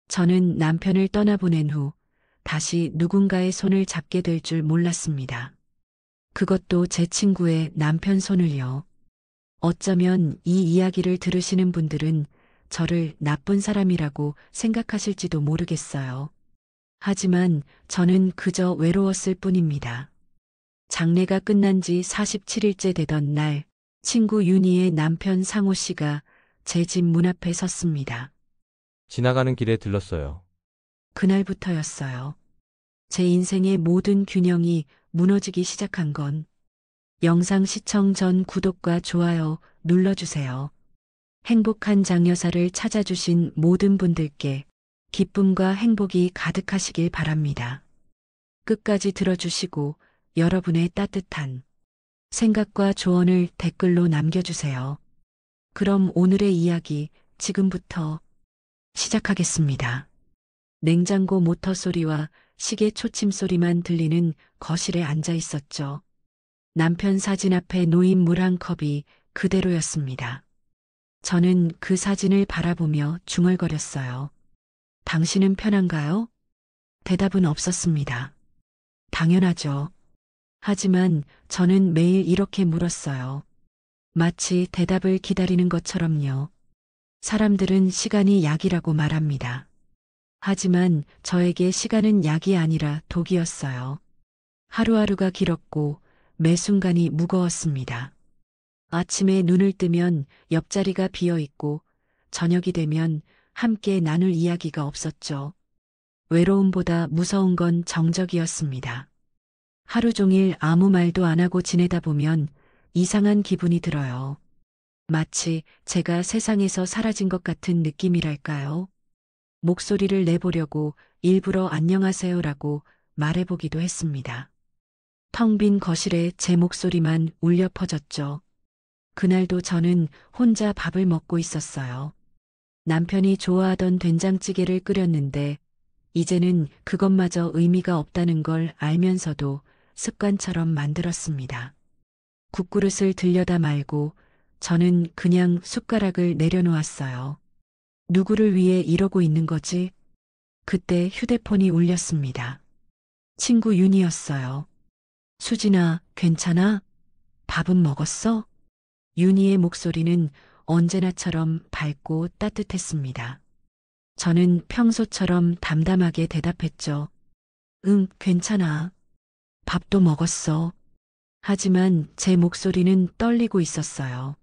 저는 남편을 떠나보낸 후 다시 누군가의 손을 잡게 될 줄 몰랐습니다. 그것도 제 친구의 남편 손을요. 어쩌면 이 이야기를 들으시는 분들은 저를 나쁜 사람이라고 생각하실지도 모르겠어요. 하지만 저는 그저 외로웠을 뿐입니다. 장례가 끝난 지 47일째 되던 날, 친구 윤희의 남편 상호 씨가 제 집 문 앞에 섰습니다. 지나가는 길에 들렀어요. 그날부터였어요. 제 인생의 모든 균형이 무너지기 시작한 건 영상 시청 전 구독과 좋아요 눌러주세요. 행복한 장여사를 찾아주신 모든 분들께 기쁨과 행복이 가득하시길 바랍니다. 끝까지 들어주시고 여러분의 따뜻한 생각과 조언을 댓글로 남겨주세요. 그럼 오늘의 이야기 지금부터 시작하겠습니다. 냉장고 모터 소리와 시계 초침 소리만 들리는 거실에 앉아 있었죠. 남편 사진 앞에 놓인 물 한 컵이 그대로였습니다. 저는 그 사진을 바라보며 중얼거렸어요. 당신은 편한가요? 대답은 없었습니다. 당연하죠. 하지만 저는 매일 이렇게 물었어요. 마치 대답을 기다리는 것처럼요. 사람들은 시간이 약이라고 말합니다. 하지만 저에게 시간은 약이 아니라 독이었어요. 하루하루가 길었고 매 순간이 무거웠습니다. 아침에 눈을 뜨면 옆자리가 비어 있고 저녁이 되면 함께 나눌 이야기가 없었죠. 외로움보다 무서운 건 정적이었습니다. 하루 종일 아무 말도 안 하고 지내다 보면 이상한 기분이 들어요. 마치 제가 세상에서 사라진 것 같은 느낌이랄까요? 목소리를 내보려고 일부러 안녕하세요라고 말해보기도 했습니다. 텅 빈 거실에 제 목소리만 울려 퍼졌죠. 그날도 저는 혼자 밥을 먹고 있었어요. 남편이 좋아하던 된장찌개를 끓였는데 이제는 그것마저 의미가 없다는 걸 알면서도 습관처럼 만들었습니다. 국그릇을 들여다 말고 저는 그냥 숟가락을 내려놓았어요. 누구를 위해 이러고 있는 거지? 그때 휴대폰이 울렸습니다. 친구 윤이었어요. 수진아, 괜찮아? 밥은 먹었어? 윤희의 목소리는 언제나처럼 밝고 따뜻했습니다. 저는 평소처럼 담담하게 대답했죠. 응, 괜찮아. 밥도 먹었어. 하지만 제 목소리는 떨리고 있었어요.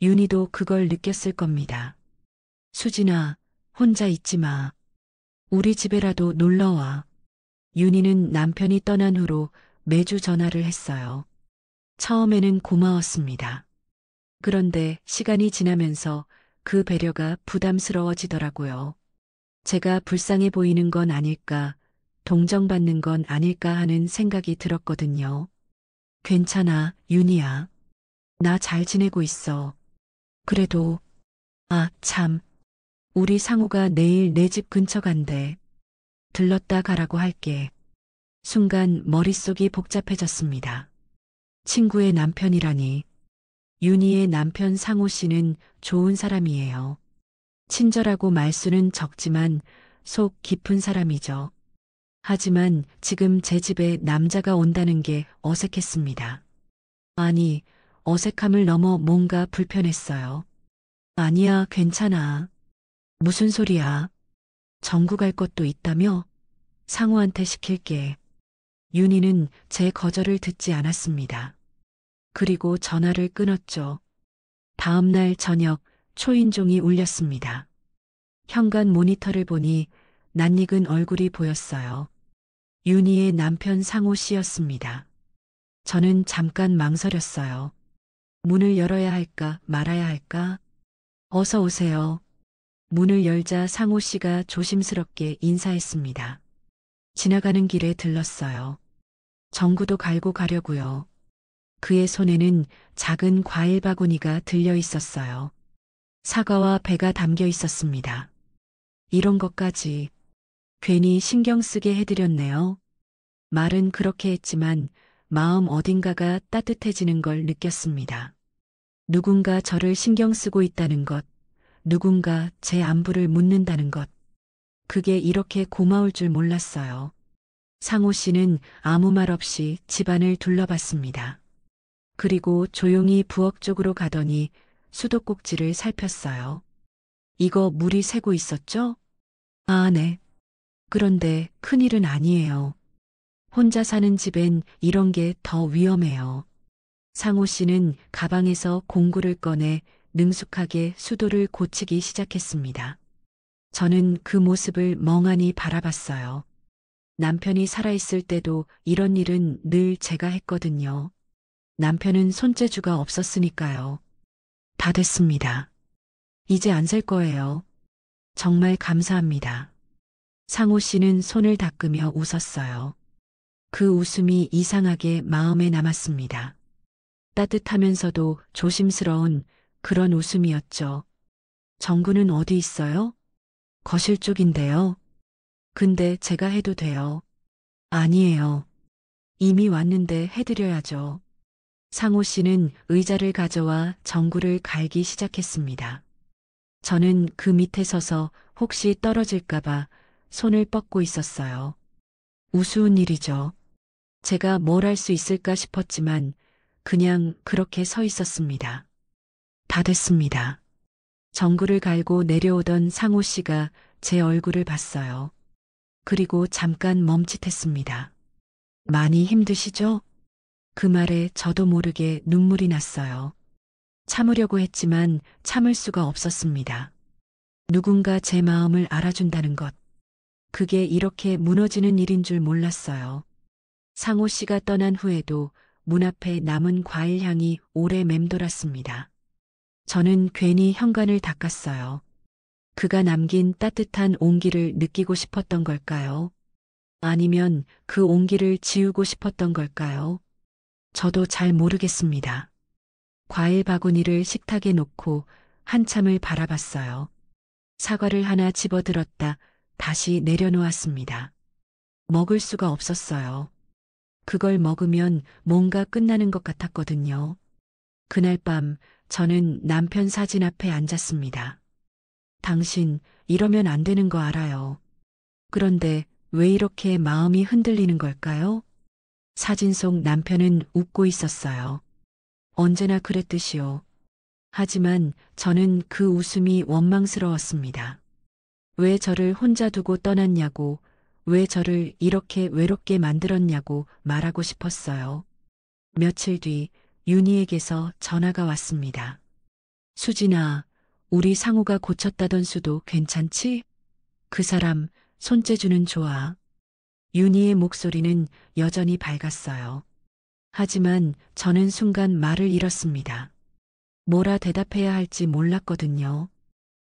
윤희도 그걸 느꼈을 겁니다. 수진아, 혼자 있지 마. 우리 집에라도 놀러와. 윤희는 남편이 떠난 후로 매주 전화를 했어요. 처음에는 고마웠습니다. 그런데 시간이 지나면서 그 배려가 부담스러워지더라고요. 제가 불쌍해 보이는 건 아닐까, 동정받는 건 아닐까 하는 생각이 들었거든요. 괜찮아, 윤희야. 나 잘 지내고 있어. 그래도, 아, 참. 우리 상우가 내일 내 집 근처 간대. 들렀다 가라고 할게. 순간 머릿속이 복잡해졌습니다. 친구의 남편이라니. 윤희의 남편 상우 씨는 좋은 사람이에요. 친절하고 말수는 적지만 속 깊은 사람이죠. 하지만 지금 제 집에 남자가 온다는 게 어색했습니다. 아니, 어색함을 넘어 뭔가 불편했어요. 아니야, 괜찮아. 무슨 소리야? 전구 갈 것도 있다며? 상우한테 시킬게. 윤희는 제 거절을 듣지 않았습니다. 그리고 전화를 끊었죠. 다음 날 저녁 초인종이 울렸습니다. 현관 모니터를 보니 낯익은 얼굴이 보였어요. 윤희의 남편 상호 씨였습니다. 저는 잠깐 망설였어요. 문을 열어야 할까 말아야 할까? 어서 오세요. 문을 열자 상호 씨가 조심스럽게 인사했습니다. 지나가는 길에 들렀어요. 전구도 갈고 가려고요. 그의 손에는 작은 과일 바구니가 들려 있었어요. 사과와 배가 담겨 있었습니다. 이런 것까지 괜히 신경 쓰게 해드렸네요. 말은 그렇게 했지만 마음 어딘가가 따뜻해지는 걸 느꼈습니다. 누군가 저를 신경 쓰고 있다는 것, 누군가 제 안부를 묻는다는 것. 그게 이렇게 고마울 줄 몰랐어요. 상호 씨는 아무 말 없이 집안을 둘러봤습니다. 그리고 조용히 부엌 쪽으로 가더니 수도꼭지를 살폈어요. 이거 물이 새고 있었죠? 아, 네. 그런데 큰일은 아니에요. 혼자 사는 집엔 이런 게 더 위험해요. 상호 씨는 가방에서 공구를 꺼내 능숙하게 수도를 고치기 시작했습니다. 저는 그 모습을 멍하니 바라봤어요. 남편이 살아있을 때도 이런 일은 늘 제가 했거든요. 남편은 손재주가 없었으니까요. 다 됐습니다. 이제 안 셀 거예요. 정말 감사합니다. 상호 씨는 손을 닦으며 웃었어요. 그 웃음이 이상하게 마음에 남았습니다. 따뜻하면서도 조심스러운 그런 웃음이었죠. 정구는 어디 있어요? 거실 쪽인데요. 근데 제가 해도 돼요. 아니에요. 이미 왔는데 해드려야죠. 상호 씨는 의자를 가져와 정구를 갈기 시작했습니다. 저는 그 밑에 서서 혹시 떨어질까봐 손을 뻗고 있었어요. 우스운 일이죠. 제가 뭘 할 수 있을까 싶었지만 그냥 그렇게 서 있었습니다. 다 됐습니다. 정구를 갈고 내려오던 상호 씨가 제 얼굴을 봤어요. 그리고 잠깐 멈칫했습니다. 많이 힘드시죠? 그 말에 저도 모르게 눈물이 났어요. 참으려고 했지만 참을 수가 없었습니다. 누군가 제 마음을 알아준다는 것. 그게 이렇게 무너지는 일인 줄 몰랐어요. 상호 씨가 떠난 후에도 문 앞에 남은 과일 향이 오래 맴돌았습니다. 저는 괜히 현관을 닦았어요. 그가 남긴 따뜻한 온기를 느끼고 싶었던 걸까요? 아니면 그 온기를 지우고 싶었던 걸까요? 저도 잘 모르겠습니다. 과일 바구니를 식탁에 놓고 한참을 바라봤어요. 사과를 하나 집어들었다 다시 내려놓았습니다. 먹을 수가 없었어요. 그걸 먹으면 뭔가 끝나는 것 같았거든요. 그날 밤 저는 남편 사진 앞에 앉았습니다. 당신 이러면 안 되는 거 알아요. 그런데 왜 이렇게 마음이 흔들리는 걸까요? 사진 속 남편은 웃고 있었어요. 언제나 그랬듯이요. 하지만 저는 그 웃음이 원망스러웠습니다. 왜 저를 혼자 두고 떠났냐고, 왜 저를 이렇게 외롭게 만들었냐고 말하고 싶었어요. 며칠 뒤 윤희에게서 전화가 왔습니다. 수진아, 우리 상우가 고쳤다던 수도 괜찮지? 그 사람 손재주는 좋아. 윤희의 목소리는 여전히 밝았어요. 하지만 저는 순간 말을 잃었습니다. 뭐라 대답해야 할지 몰랐거든요.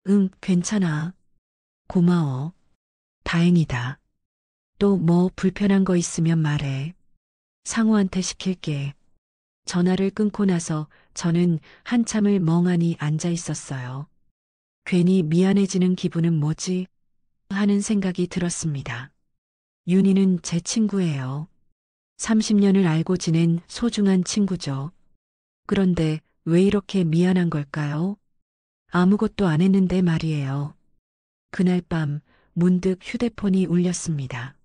응, 괜찮아. 고마워. 다행이다. 또 뭐 불편한 거 있으면 말해. 상우한테 시킬게. 전화를 끊고 나서 저는 한참을 멍하니 앉아 있었어요. 괜히 미안해지는 기분은 뭐지? 하는 생각이 들었습니다. 윤희는 제 친구예요. 30년을 알고 지낸 소중한 친구죠. 그런데 왜 이렇게 미안한 걸까요? 아무것도 안 했는데 말이에요. 그날 밤 문득 휴대폰이 울렸습니다.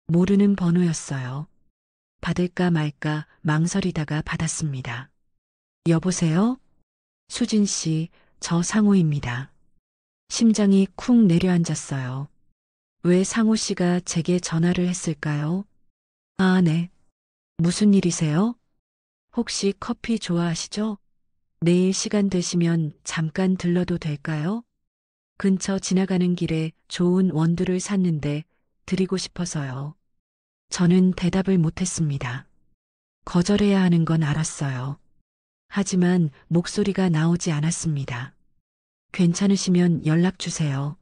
모르는 번호였어요. 받을까 말까 망설이다가 받았습니다. 여보세요? 수진 씨, 저 상호입니다. 심장이 쿵 내려앉았어요. 왜 상호 씨가 제게 전화를 했을까요? 아, 네. 무슨 일이세요? 혹시 커피 좋아하시죠? 내일 시간 되시면 잠깐 들러도 될까요? 근처 지나가는 길에 좋은 원두를 샀는데 드리고 싶어서요. 저는 대답을 못했습니다. 거절해야 하는 건 알았어요. 하지만 목소리가 나오지 않았습니다. 괜찮으시면 연락 주세요.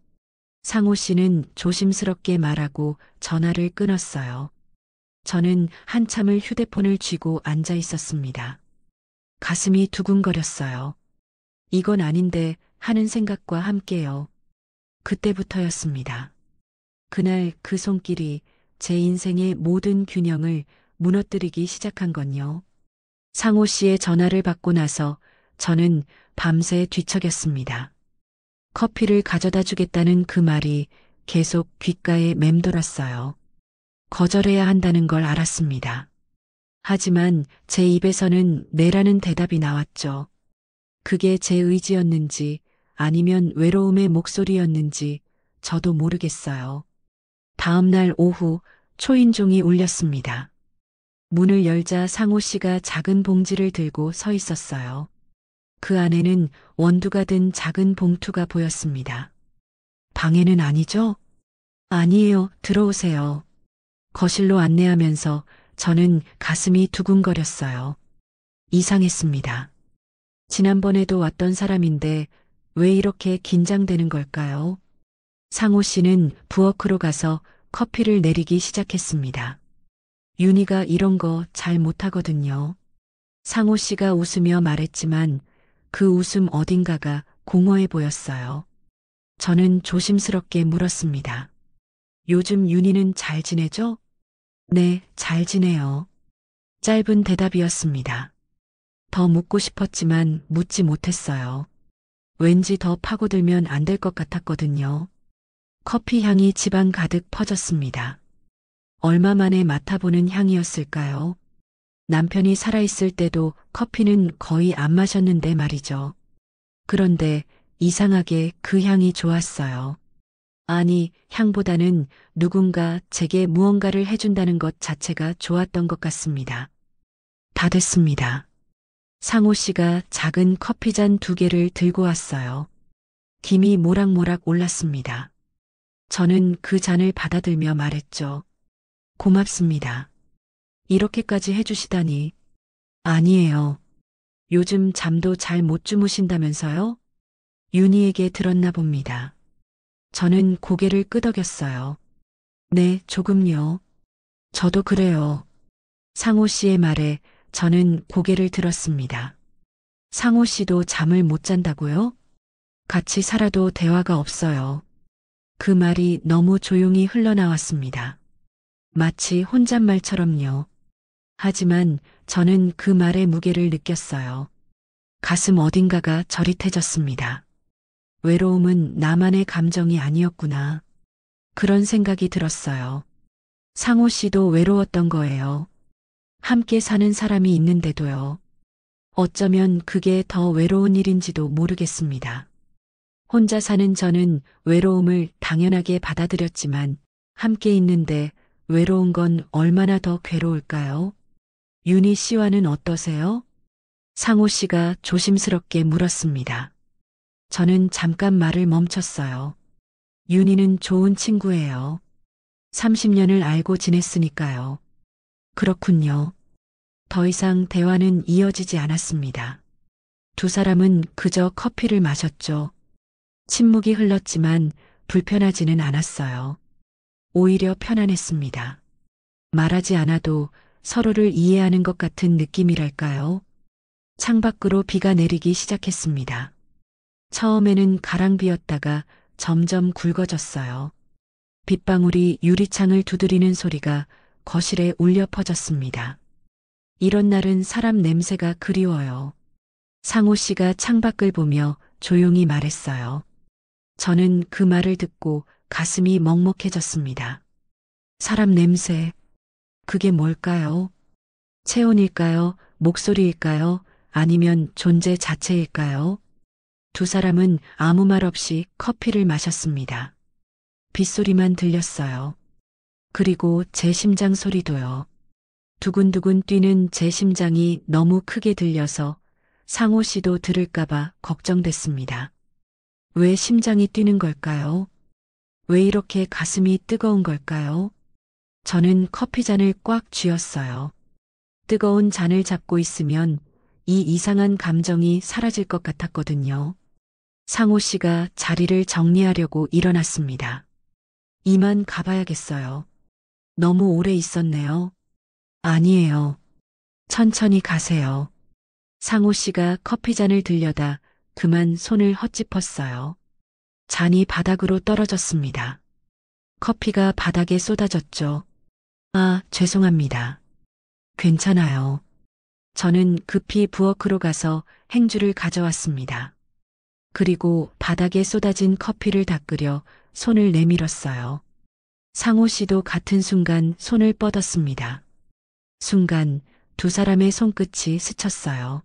상호 씨는 조심스럽게 말하고 전화를 끊었어요. 저는 한참을 휴대폰을 쥐고 앉아 있었습니다. 가슴이 두근거렸어요. 이건 아닌데 하는 생각과 함께요. 그때부터였습니다. 그날 그 손길이 제 인생의 모든 균형을 무너뜨리기 시작한 건요. 상호 씨의 전화를 받고 나서 저는 밤새 뒤척였습니다. 커피를 가져다 주겠다는 그 말이 계속 귓가에 맴돌았어요. 거절해야 한다는 걸 알았습니다. 하지만 제 입에서는 네라는 대답이 나왔죠. 그게 제 의지였는지 아니면 외로움의 목소리였는지 저도 모르겠어요. 다음 날 오후 초인종이 울렸습니다. 문을 열자 상호 씨가 작은 봉지를 들고 서 있었어요. 그 안에는 원두가 든 작은 봉투가 보였습니다. 방에는 아니죠? 아니에요. 들어오세요. 거실로 안내하면서 저는 가슴이 두근거렸어요. 이상했습니다. 지난번에도 왔던 사람인데 왜 이렇게 긴장되는 걸까요? 상호 씨는 부엌으로 가서 커피를 내리기 시작했습니다. 윤희가 이런 거 잘 못하거든요. 상호 씨가 웃으며 말했지만 그 웃음 어딘가가 공허해 보였어요. 저는 조심스럽게 물었습니다. 요즘 윤희는 잘 지내죠? 네, 잘 지내요. 짧은 대답이었습니다. 더 묻고 싶었지만 묻지 못했어요. 왠지 더 파고들면 안 될 것 같았거든요. 커피 향이 집안 가득 퍼졌습니다. 얼마 만에 맡아보는 향이었을까요? 남편이 살아있을 때도 커피는 거의 안 마셨는데 말이죠. 그런데 이상하게 그 향이 좋았어요. 아니, 향보다는 누군가 제게 무언가를 해준다는 것 자체가 좋았던 것 같습니다. 다 됐습니다. 상호 씨가 작은 커피잔 2개를 들고 왔어요. 김이 모락모락 올랐습니다. 저는 그 잔을 받아들며 말했죠. 고맙습니다. 이렇게까지 해주시다니. 아니에요. 요즘 잠도 잘 못 주무신다면서요? 윤희에게 들었나 봅니다. 저는 고개를 끄덕였어요. 네, 조금요. 저도 그래요. 상호 씨의 말에 저는 고개를 들었습니다. 상호 씨도 잠을 못 잔다고요? 같이 살아도 대화가 없어요. 그 말이 너무 조용히 흘러나왔습니다. 마치 혼잣말처럼요. 하지만 저는 그 말의 무게를 느꼈어요. 가슴 어딘가가 저릿해졌습니다. 외로움은 나만의 감정이 아니었구나. 그런 생각이 들었어요. 상호 씨도 외로웠던 거예요. 함께 사는 사람이 있는데도요. 어쩌면 그게 더 외로운 일인지도 모르겠습니다. 혼자 사는 저는 외로움을 당연하게 받아들였지만 함께 있는데 외로운 건 얼마나 더 괴로울까요? 윤희 씨와는 어떠세요? 상호 씨가 조심스럽게 물었습니다. 저는 잠깐 말을 멈췄어요. 윤희는 좋은 친구예요. 30년을 알고 지냈으니까요. 그렇군요. 더 이상 대화는 이어지지 않았습니다. 두 사람은 그저 커피를 마셨죠. 침묵이 흘렀지만 불편하지는 않았어요. 오히려 편안했습니다. 말하지 않아도 서로를 이해하는 것 같은 느낌이랄까요? 창밖으로 비가 내리기 시작했습니다. 처음에는 가랑비였다가 점점 굵어졌어요. 빗방울이 유리창을 두드리는 소리가 거실에 울려 퍼졌습니다. 이런 날은 사람 냄새가 그리워요. 상호 씨가 창밖을 보며 조용히 말했어요. 저는 그 말을 듣고 가슴이 먹먹해졌습니다. 사람 냄새, 그게 뭘까요? 체온일까요? 목소리일까요? 아니면 존재 자체일까요? 두 사람은 아무 말 없이 커피를 마셨습니다. 빗소리만 들렸어요. 그리고 제 심장 소리도요. 두근두근 뛰는 제 심장이 너무 크게 들려서 상호 씨도 들을까봐 걱정됐습니다. 왜 심장이 뛰는 걸까요? 왜 이렇게 가슴이 뜨거운 걸까요? 저는 커피잔을 꽉 쥐었어요. 뜨거운 잔을 잡고 있으면 이 이상한 감정이 사라질 것 같았거든요. 상호 씨가 자리를 정리하려고 일어났습니다. 이만 가봐야겠어요. 너무 오래 있었네요. 아니에요. 천천히 가세요. 상호 씨가 커피잔을 들여다 그만 손을 헛짚었어요. 잔이 바닥으로 떨어졌습니다. 커피가 바닥에 쏟아졌죠. 아, 죄송합니다. 괜찮아요. 저는 급히 부엌으로 가서 행주를 가져왔습니다. 그리고 바닥에 쏟아진 커피를 닦으려 손을 내밀었어요. 상호 씨도 같은 순간 손을 뻗었습니다. 순간 두 사람의 손끝이 스쳤어요.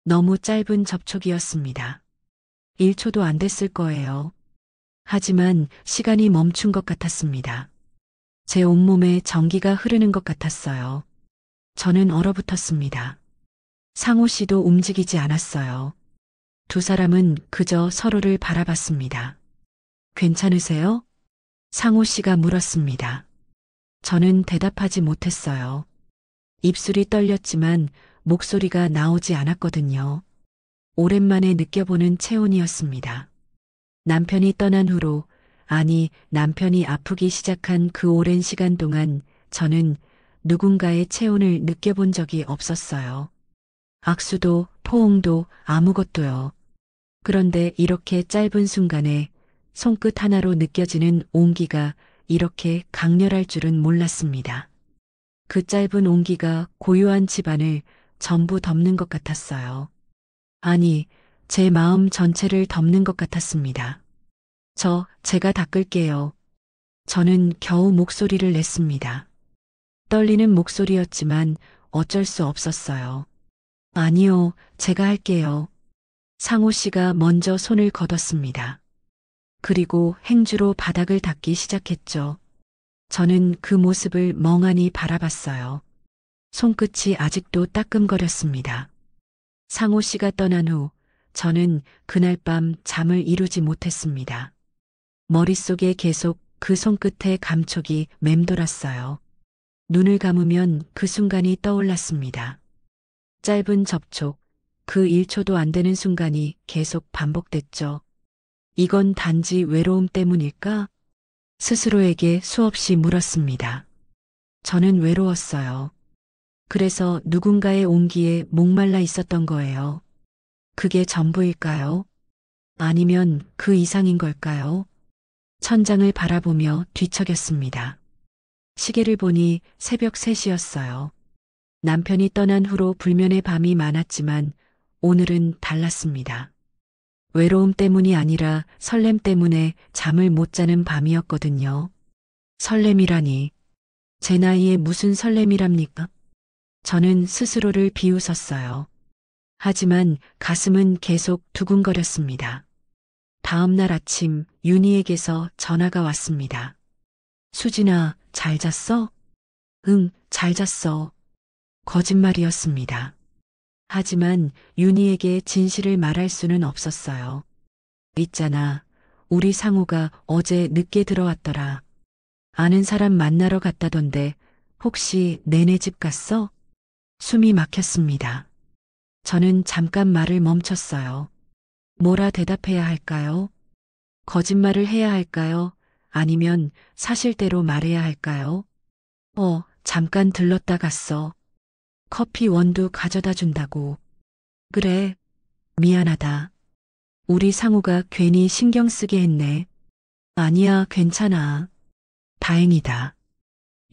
너무 짧은 접촉이었습니다. 1초도 안 됐을 거예요. 하지만 시간이 멈춘 것 같았습니다. 제 온몸에 전기가 흐르는 것 같았어요. 저는 얼어붙었습니다. 상호 씨도 움직이지 않았어요. 두 사람은 그저 서로를 바라봤습니다. 괜찮으세요? 상호 씨가 물었습니다. 저는 대답하지 못했어요. 입술이 떨렸지만 목소리가 나오지 않았거든요. 오랜만에 느껴보는 체온이었습니다. 남편이 떠난 후로, 아니, 남편이 아프기 시작한 그 오랜 시간 동안 저는 누군가의 체온을 느껴본 적이 없었어요. 악수도, 포옹도, 아무것도요. 그런데 이렇게 짧은 순간에 손끝 하나로 느껴지는 온기가 이렇게 강렬할 줄은 몰랐습니다. 그 짧은 온기가 고요한 집안을 전부 덮는 것 같았어요. 아니, 제 마음 전체를 덮는 것 같았습니다. 제가 닦을게요. 저는 겨우 목소리를 냈습니다. 떨리는 목소리였지만 어쩔 수 없었어요. 아니요, 제가 할게요. 상호 씨가 먼저 손을 걷었습니다. 그리고 행주로 바닥을 닦기 시작했죠. 저는 그 모습을 멍하니 바라봤어요. 손끝이 아직도 따끔거렸습니다. 상호 씨가 떠난 후 저는 그날 밤 잠을 이루지 못했습니다. 머릿속에 계속 그 손끝의 감촉이 맴돌았어요. 눈을 감으면 그 순간이 떠올랐습니다. 짧은 접촉, 그 1초도 안 되는 순간이 계속 반복됐죠. 이건 단지 외로움 때문일까? 스스로에게 수없이 물었습니다. 저는 외로웠어요. 그래서 누군가의 온기에 목말라 있었던 거예요. 그게 전부일까요? 아니면 그 이상인 걸까요? 천장을 바라보며 뒤척였습니다. 시계를 보니 새벽 3시였어요. 남편이 떠난 후로 불면의 밤이 많았지만 오늘은 달랐습니다. 외로움 때문이 아니라 설렘 때문에 잠을 못 자는 밤이었거든요. 설렘이라니. 제 나이에 무슨 설렘이랍니까? 저는 스스로를 비웃었어요. 하지만 가슴은 계속 두근거렸습니다. 다음 날 아침 윤희에게서 전화가 왔습니다. 수진아, 잘 잤어? 응, 잘 잤어. 거짓말이었습니다. 하지만 윤희에게 진실을 말할 수는 없었어요. 있잖아, 우리 상우가 어제 늦게 들어왔더라. 아는 사람 만나러 갔다던데 혹시 내네 집 갔어? 숨이 막혔습니다. 저는 잠깐 말을 멈췄어요. 뭐라 대답해야 할까요? 거짓말을 해야 할까요? 아니면 사실대로 말해야 할까요? 잠깐 들렀다 갔어. 커피 원두 가져다 준다고. 그래, 미안하다. 우리 상우가 괜히 신경 쓰게 했네. 아니야, 괜찮아. 다행이다.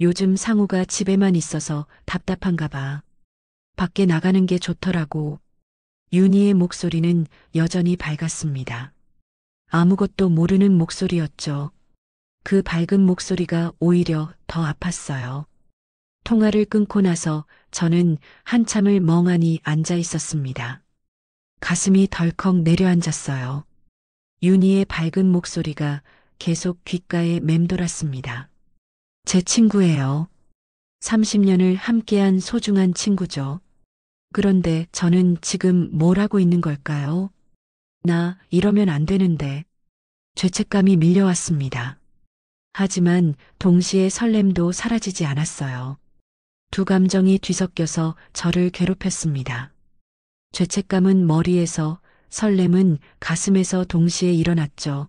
요즘 상우가 집에만 있어서 답답한가 봐. 밖에 나가는 게 좋더라고. 윤희의 목소리는 여전히 밝았습니다. 아무것도 모르는 목소리였죠. 그 밝은 목소리가 오히려 더 아팠어요. 통화를 끊고 나서 저는 한참을 멍하니 앉아 있었습니다. 가슴이 덜컥 내려앉았어요. 윤희의 밝은 목소리가 계속 귓가에 맴돌았습니다. 제 친구예요. 30년을 함께한 소중한 친구죠. 그런데 저는 지금 뭘 하고 있는 걸까요? 나 이러면 안 되는데. 죄책감이 밀려왔습니다. 하지만 동시에 설렘도 사라지지 않았어요. 두 감정이 뒤섞여서 저를 괴롭혔습니다. 죄책감은 머리에서, 설렘은 가슴에서 동시에 일어났죠.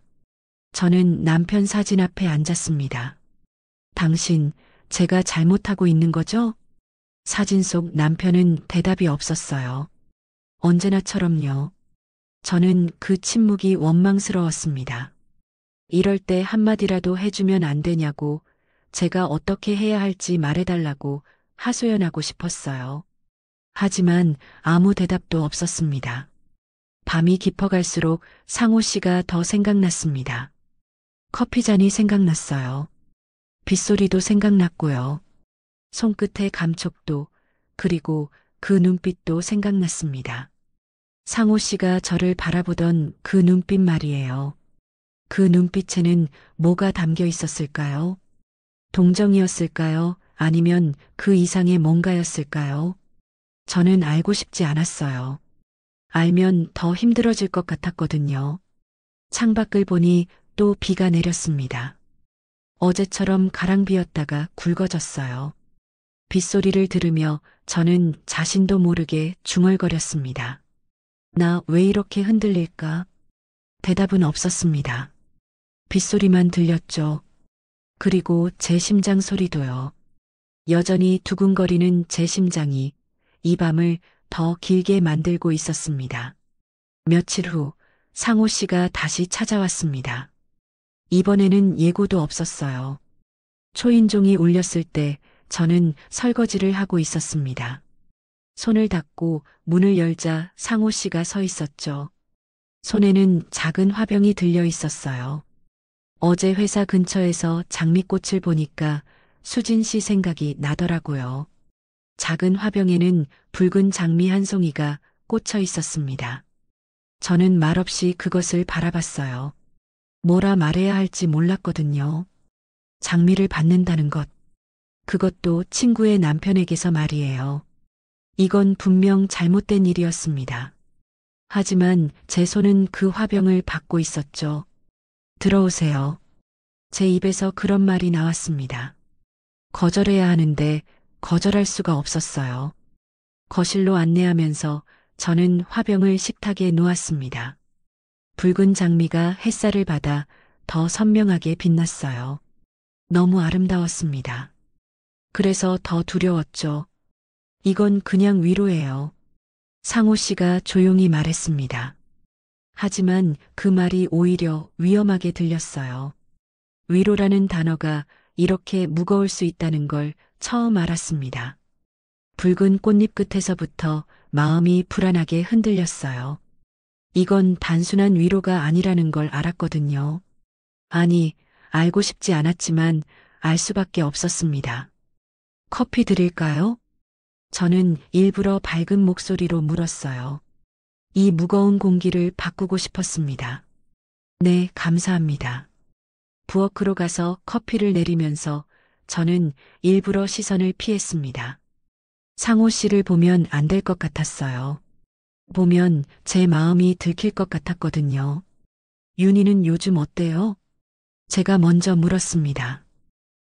저는 남편 사진 앞에 앉았습니다. 당신, 제가 잘못하고 있는 거죠? 사진 속 남편은 대답이 없었어요. 언제나처럼요. 저는 그 침묵이 원망스러웠습니다. 이럴 때 한마디라도 해주면 안 되냐고, 제가 어떻게 해야 할지 말해달라고 하소연하고 싶었어요. 하지만 아무 대답도 없었습니다. 밤이 깊어갈수록 상호 씨가 더 생각났습니다. 커피잔이 생각났어요. 빗소리도 생각났고요. 손끝의 감촉도, 그리고 그 눈빛도 생각났습니다. 상호 씨가 저를 바라보던 그 눈빛 말이에요. 그 눈빛에는 뭐가 담겨 있었을까요? 동정이었을까요? 아니면 그 이상의 뭔가였을까요? 저는 알고 싶지 않았어요. 알면 더 힘들어질 것 같았거든요. 창밖을 보니 또 비가 내렸습니다. 어제처럼 가랑비였다가 굵어졌어요. 빗소리를 들으며 저는 자신도 모르게 중얼거렸습니다. 나 왜 이렇게 흔들릴까? 대답은 없었습니다. 빗소리만 들렸죠. 그리고 제 심장 소리도요. 여전히 두근거리는 제 심장이 이 밤을 더 길게 만들고 있었습니다. 며칠 후 상호 씨가 다시 찾아왔습니다. 이번에는 예고도 없었어요. 초인종이 울렸을 때 저는 설거지를 하고 있었습니다. 손을 닦고 문을 열자 상호 씨가 서 있었죠. 손에는 작은 화병이 들려 있었어요. 어제 회사 근처에서 장미꽃을 보니까 수진 씨 생각이 나더라고요. 작은 화병에는 붉은 장미 한 송이가 꽂혀 있었습니다. 저는 말없이 그것을 바라봤어요. 뭐라 말해야 할지 몰랐거든요. 장미를 받는다는 것. 그것도 친구의 남편에게서 말이에요. 이건 분명 잘못된 일이었습니다. 하지만 제 손은 그 화병을 받고 있었죠. 들어오세요. 제 입에서 그런 말이 나왔습니다. 거절해야 하는데 거절할 수가 없었어요. 거실로 안내하면서 저는 화병을 식탁에 놓았습니다. 붉은 장미가 햇살을 받아 더 선명하게 빛났어요. 너무 아름다웠습니다. 그래서 더 두려웠죠. 이건 그냥 위로예요. 상호 씨가 조용히 말했습니다. 하지만 그 말이 오히려 위험하게 들렸어요. 위로라는 단어가 이렇게 무거울 수 있다는 걸 처음 알았습니다. 붉은 꽃잎 끝에서부터 마음이 불안하게 흔들렸어요. 이건 단순한 위로가 아니라는 걸 알았거든요. 아니, 알고 싶지 않았지만 알 수밖에 없었습니다. 커피 드릴까요? 저는 일부러 밝은 목소리로 물었어요. 이 무거운 공기를 바꾸고 싶었습니다. 네, 감사합니다. 부엌으로 가서 커피를 내리면서 저는 일부러 시선을 피했습니다. 상호 씨를 보면 안 될 것 같았어요. 보면 제 마음이 들킬 것 같았거든요. 윤희는 요즘 어때요? 제가 먼저 물었습니다.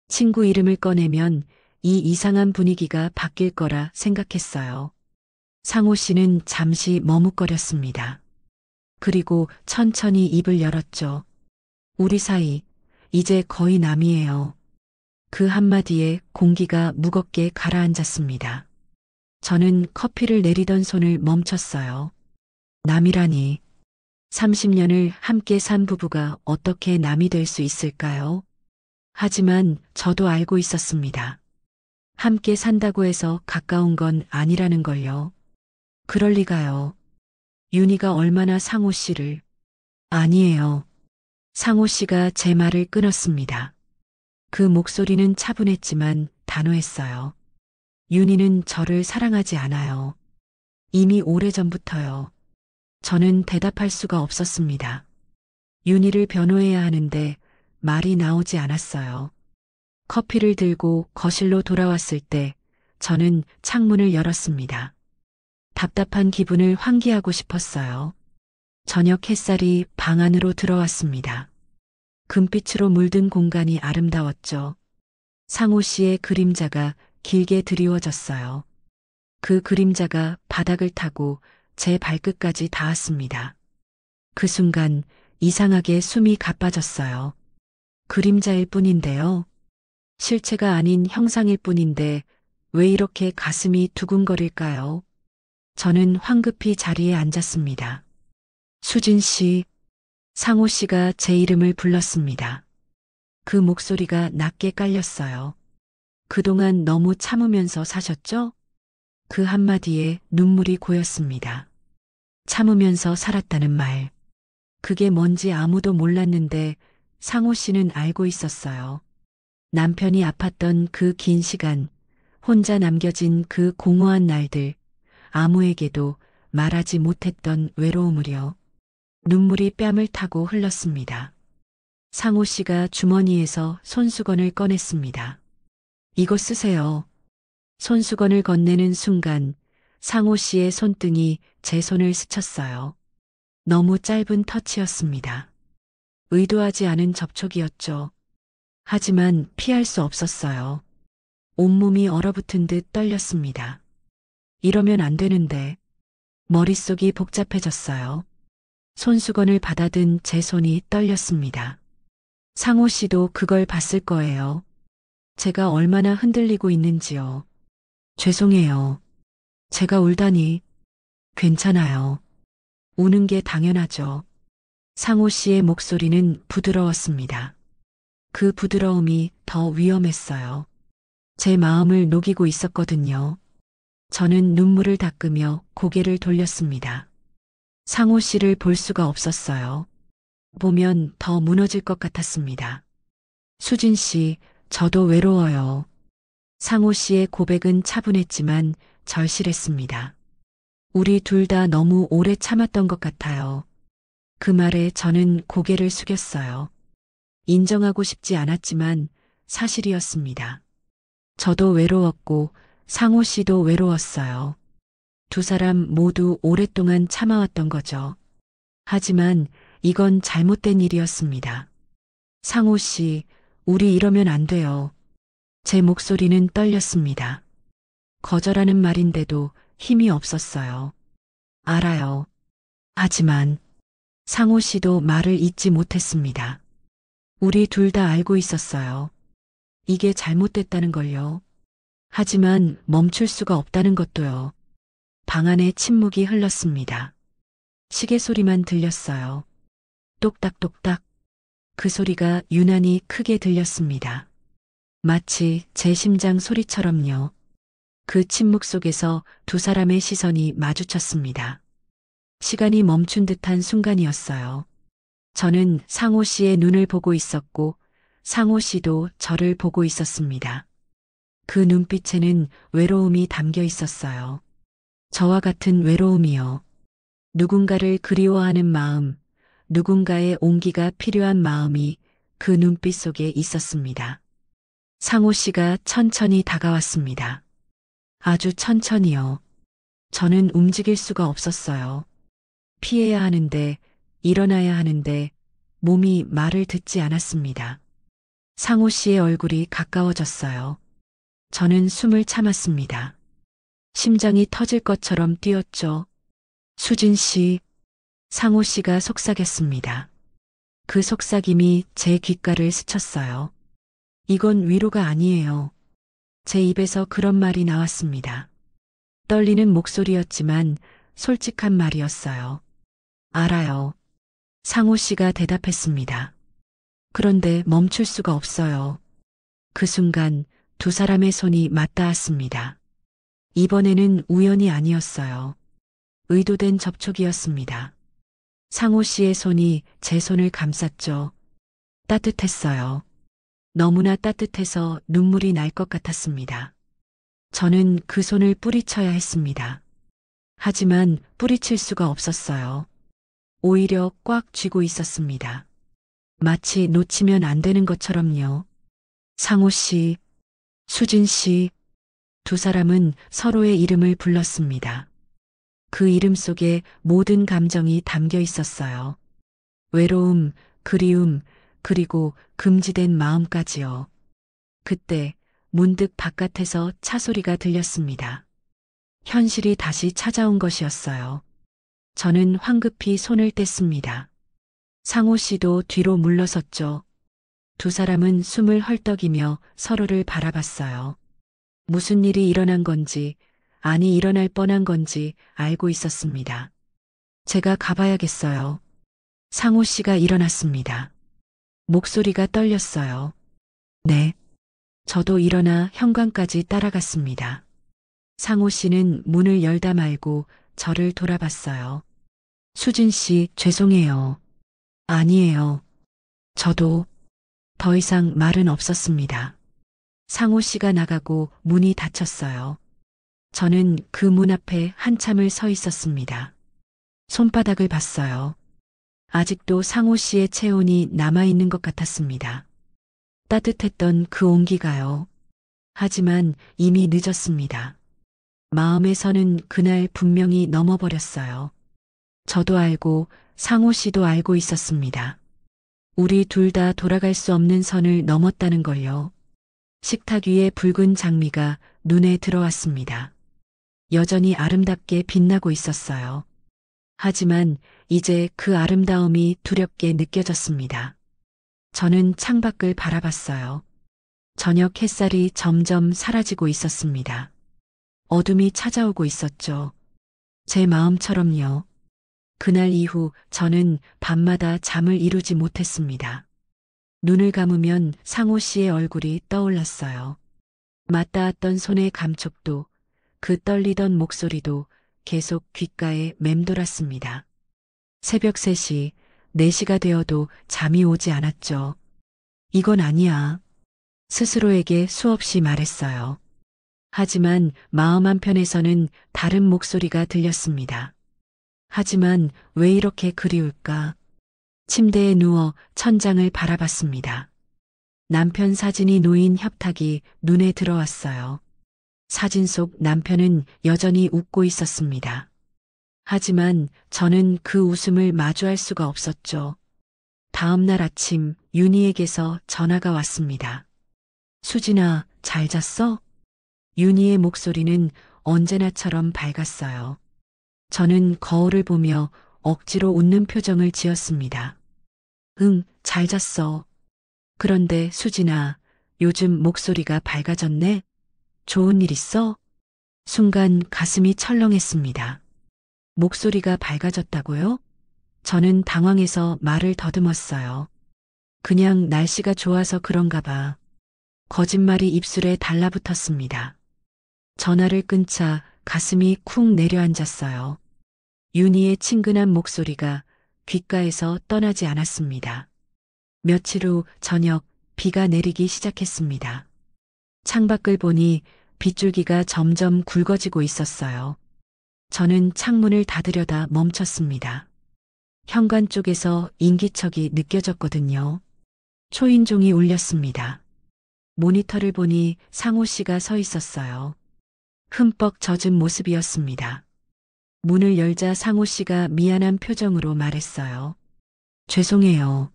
친구 이름을 꺼내면 이 이상한 분위기가 바뀔 거라 생각했어요. 상호 씨는 잠시 머뭇거렸습니다. 그리고 천천히 입을 열었죠. 우리 사이, 이제 거의 남이에요. 그 한마디에 공기가 무겁게 가라앉았습니다. 저는 커피를 내리던 손을 멈췄어요. 남이라니. 30년을 함께 산 부부가 어떻게 남이 될 수 있을까요? 하지만 저도 알고 있었습니다. 함께 산다고 해서 가까운 건 아니라는 걸요. 그럴 리가요. 윤희가 얼마나 상호 씨를. 아니에요. 상호 씨가 제 말을 끊었습니다. 그 목소리는 차분했지만 단호했어요. 윤희는 저를 사랑하지 않아요. 이미 오래전부터요. 저는 대답할 수가 없었습니다. 윤희를 변호해야 하는데 말이 나오지 않았어요. 커피를 들고 거실로 돌아왔을 때 저는 창문을 열었습니다. 답답한 기분을 환기하고 싶었어요. 저녁 햇살이 방 안으로 들어왔습니다. 금빛으로 물든 공간이 아름다웠죠. 상호 씨의 그림자가 길게 드리워졌어요. 그 그림자가 바닥을 타고 제 발끝까지 닿았습니다. 그 순간 이상하게 숨이 가빠졌어요. 그림자일 뿐인데요. 실체가 아닌 형상일 뿐인데 왜 이렇게 가슴이 두근거릴까요? 저는 황급히 자리에 앉았습니다. 수진 씨, 상호 씨가 제 이름을 불렀습니다. 그 목소리가 낮게 깔렸어요. 그동안 너무 참으면서 사셨죠? 그 한마디에 눈물이 고였습니다. 참으면서 살았다는 말. 그게 뭔지 아무도 몰랐는데 상호 씨는 알고 있었어요. 남편이 아팠던 그 긴 시간, 혼자 남겨진 그 공허한 날들, 아무에게도 말하지 못했던 외로움을요. 눈물이 뺨을 타고 흘렀습니다. 상호 씨가 주머니에서 손수건을 꺼냈습니다. 이거 쓰세요. 손수건을 건네는 순간 상호 씨의 손등이 제 손을 스쳤어요. 너무 짧은 터치였습니다. 의도하지 않은 접촉이었죠. 하지만 피할 수 없었어요. 온몸이 얼어붙은 듯 떨렸습니다. 이러면 안 되는데 머릿속이 복잡해졌어요. 손수건을 받아든 제 손이 떨렸습니다. 상호 씨도 그걸 봤을 거예요. 제가 얼마나 흔들리고 있는지요. 죄송해요. 제가 울다니. 괜찮아요. 우는 게 당연하죠. 상호 씨의 목소리는 부드러웠습니다. 그 부드러움이 더 위험했어요. 제 마음을 녹이고 있었거든요. 저는 눈물을 닦으며 고개를 돌렸습니다. 상호 씨를 볼 수가 없었어요. 보면 더 무너질 것 같았습니다. 수진 씨, 저도 외로워요. 상호 씨의 고백은 차분했지만 절실했습니다. 우리 둘 다 너무 오래 참았던 것 같아요. 그 말에 저는 고개를 숙였어요. 인정하고 싶지 않았지만 사실이었습니다. 저도 외로웠고 상호 씨도 외로웠어요. 두 사람 모두 오랫동안 참아왔던 거죠. 하지만 이건 잘못된 일이었습니다. 상호 씨, 우리 이러면 안 돼요. 제 목소리는 떨렸습니다. 거절하는 말인데도 힘이 없었어요. 알아요. 하지만 상호 씨도 말을 잇지 못했습니다. 우리 둘 다 알고 있었어요. 이게 잘못됐다는 걸요. 하지만 멈출 수가 없다는 것도요. 방 안에 침묵이 흘렀습니다. 시계 소리만 들렸어요. 똑딱똑딱. 그 소리가 유난히 크게 들렸습니다. 마치 제 심장 소리처럼요. 그 침묵 속에서 두 사람의 시선이 마주쳤습니다. 시간이 멈춘 듯한 순간이었어요. 저는 상호 씨의 눈을 보고 있었고 상호 씨도 저를 보고 있었습니다. 그 눈빛에는 외로움이 담겨 있었어요. 저와 같은 외로움이요. 누군가를 그리워하는 마음, 누군가의 온기가 필요한 마음이 그 눈빛 속에 있었습니다. 상호 씨가 천천히 다가왔습니다. 아주 천천히요. 저는 움직일 수가 없었어요. 피해야 하는데, 일어나야 하는데, 몸이 말을 듣지 않았습니다. 상호 씨의 얼굴이 가까워졌어요. 저는 숨을 참았습니다. 심장이 터질 것처럼 뛰었죠. 수진 씨, 상호 씨가 속삭였습니다. 그 속삭임이 제 귓가를 스쳤어요. 이건 위로가 아니에요. 제 입에서 그런 말이 나왔습니다. 떨리는 목소리였지만 솔직한 말이었어요. 알아요. 상호 씨가 대답했습니다. 그런데 멈출 수가 없어요. 그 순간 두 사람의 손이 맞닿았습니다. 이번에는 우연이 아니었어요. 의도된 접촉이었습니다. 상호 씨의 손이 제 손을 감쌌죠. 따뜻했어요. 너무나 따뜻해서 눈물이 날 것 같았습니다. 저는 그 손을 뿌리쳐야 했습니다. 하지만 뿌리칠 수가 없었어요. 오히려 꽉 쥐고 있었습니다. 마치 놓치면 안 되는 것처럼요. 상호 씨, 수진 씨, 두 사람은 서로의 이름을 불렀습니다. 그 이름 속에 모든 감정이 담겨 있었어요. 외로움, 그리움, 그리고 금지된 마음까지요. 그때 문득 바깥에서 차 소리가 들렸습니다. 현실이 다시 찾아온 것이었어요. 저는 황급히 손을 뗐습니다. 상호 씨도 뒤로 물러섰죠. 두 사람은 숨을 헐떡이며 서로를 바라봤어요. 무슨 일이 일어난 건지, 아니 일어날 뻔한 건지 알고 있었습니다. 제가 가봐야겠어요. 상호 씨가 일어났습니다. 목소리가 떨렸어요. 네. 저도 일어나 현관까지 따라갔습니다. 상호 씨는 문을 열다 말고 저를 돌아봤어요. 수진 씨, 죄송해요. 아니에요. 저도 더 이상 말은 없었습니다. 상호 씨가 나가고 문이 닫혔어요. 저는 그 문 앞에 한참을 서 있었습니다. 손바닥을 봤어요. 아직도 상호 씨의 체온이 남아있는 것 같았습니다. 따뜻했던 그 온기가요. 하지만 이미 늦었습니다. 마음에서는 그날 분명히 넘어버렸어요. 저도 알고 상호 씨도 알고 있었습니다. 우리 둘 다 돌아갈 수 없는 선을 넘었다는 걸요. 식탁 위에 붉은 장미가 눈에 들어왔습니다. 여전히 아름답게 빛나고 있었어요. 하지만 이제 그 아름다움이 두렵게 느껴졌습니다. 저는 창밖을 바라봤어요. 저녁 햇살이 점점 사라지고 있었습니다. 어둠이 찾아오고 있었죠. 제 마음처럼요. 그날 이후 저는 밤마다 잠을 이루지 못했습니다. 눈을 감으면 상호 씨의 얼굴이 떠올랐어요. 맞닿았던 손의 감촉도, 그 떨리던 목소리도 계속 귓가에 맴돌았습니다. 새벽 3시, 4시가 되어도 잠이 오지 않았죠. 이건 아니야. 스스로에게 수없이 말했어요. 하지만 마음 한편에서는 다른 목소리가 들렸습니다. 하지만 왜 이렇게 그리울까? 침대에 누워 천장을 바라봤습니다. 남편 사진이 놓인 협탁이 눈에 들어왔어요. 사진 속 남편은 여전히 웃고 있었습니다. 하지만 저는 그 웃음을 마주할 수가 없었죠. 다음 날 아침 윤희에게서 전화가 왔습니다. 수진아, 잘 잤어? 윤희의 목소리는 언제나처럼 밝았어요. 저는 거울을 보며 억지로 웃는 표정을 지었습니다. 응, 잘 잤어. 그런데 수진아, 요즘 목소리가 밝아졌네? 좋은 일 있어? 순간 가슴이 철렁했습니다. 목소리가 밝아졌다고요? 저는 당황해서 말을 더듬었어요. 그냥 날씨가 좋아서 그런가 봐. 거짓말이 입술에 달라붙었습니다. 전화를 끊자 가슴이 쿵 내려앉았어요. 윤희의 친근한 목소리가 귓가에서 떠나지 않았습니다. 며칠 후 저녁 비가 내리기 시작했습니다. 창밖을 보니 빗줄기가 점점 굵어지고 있었어요. 저는 창문을 닫으려다 멈췄습니다. 현관 쪽에서 인기척이 느껴졌거든요. 초인종이 울렸습니다. 모니터를 보니 상호 씨가 서 있었어요. 흠뻑 젖은 모습이었습니다. 문을 열자 상호 씨가 미안한 표정으로 말했어요. 죄송해요.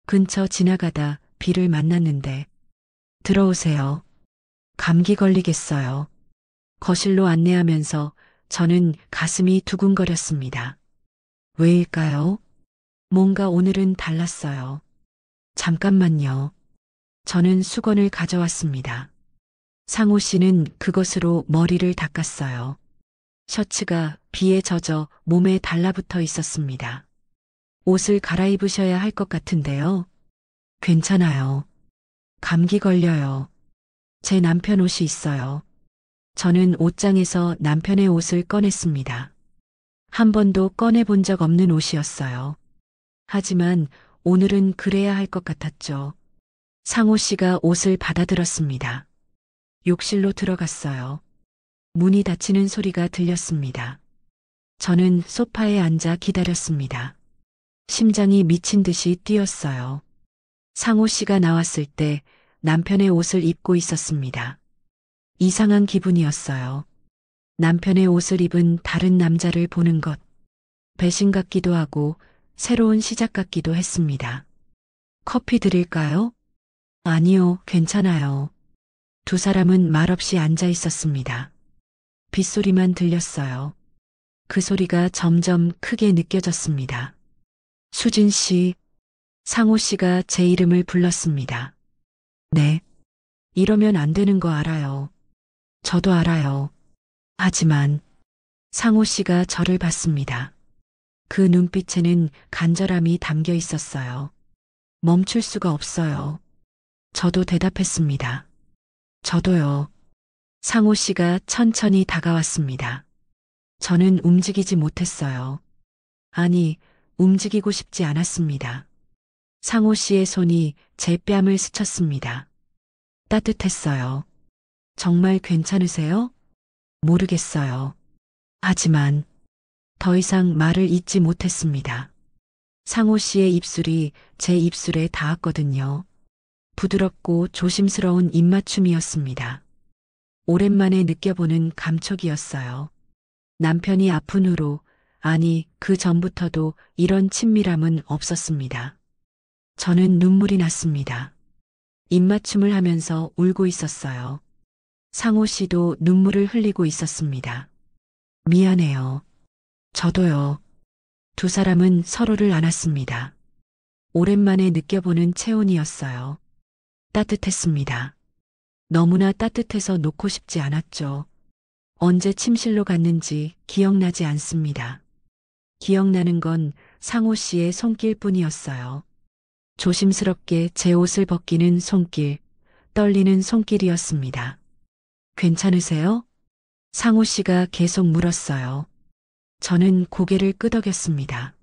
근처 지나가다 비를 만났는데. 들어오세요. 감기 걸리겠어요. 거실로 안내하면서 저는 가슴이 두근거렸습니다. 왜일까요? 뭔가 오늘은 달랐어요. 잠깐만요. 저는 수건을 가져왔습니다. 상호 씨는 그것으로 머리를 닦았어요. 셔츠가 비에 젖어 몸에 달라붙어 있었습니다. 옷을 갈아입으셔야 할 것 같은데요. 괜찮아요. 감기 걸려요. 제 남편 옷이 있어요. 저는 옷장에서 남편의 옷을 꺼냈습니다. 한 번도 꺼내본 적 없는 옷이었어요. 하지만 오늘은 그래야 할 것 같았죠. 상호 씨가 옷을 받아들었습니다. 욕실로 들어갔어요. 문이 닫히는 소리가 들렸습니다. 저는 소파에 앉아 기다렸습니다. 심장이 미친 듯이 뛰었어요. 상호 씨가 나왔을 때 남편의 옷을 입고 있었습니다. 이상한 기분이었어요. 남편의 옷을 입은 다른 남자를 보는 것, 배신 같기도 하고 새로운 시작 같기도 했습니다. 커피 드릴까요? 아니요, 괜찮아요. 두 사람은 말없이 앉아 있었습니다. 빗소리만 들렸어요. 그 소리가 점점 크게 느껴졌습니다. 수진 씨, 상호 씨가 제 이름을 불렀습니다. 네. 이러면 안 되는 거 알아요. 저도 알아요. 하지만 상호 씨가 저를 봤습니다. 그 눈빛에는 간절함이 담겨 있었어요. 멈출 수가 없어요. 저도 대답했습니다. 저도요. 상호 씨가 천천히 다가왔습니다. 저는 움직이지 못했어요. 아니, 움직이고 싶지 않았습니다. 상호 씨의 손이 제 뺨을 스쳤습니다. 따뜻했어요. 정말 괜찮으세요? 모르겠어요. 하지만 더 이상 말을 잇지 못했습니다. 상호 씨의 입술이 제 입술에 닿았거든요. 부드럽고 조심스러운 입맞춤이었습니다. 오랜만에 느껴보는 감촉이었어요. 남편이 아픈 후로, 아니, 그 전부터도 이런 친밀함은 없었습니다. 저는 눈물이 났습니다. 입맞춤을 하면서 울고 있었어요. 상호 씨도 눈물을 흘리고 있었습니다. 미안해요. 저도요. 두 사람은 서로를 안았습니다. 오랜만에 느껴보는 체온이었어요. 따뜻했습니다. 너무나 따뜻해서 놓고 싶지 않았죠. 언제 침실로 갔는지 기억나지 않습니다. 기억나는 건 상호 씨의 손길뿐이었어요. 조심스럽게 제 옷을 벗기는 손길, 떨리는 손길이었습니다. 괜찮으세요? 상호 씨가 계속 물었어요. 저는 고개를 끄덕였습니다.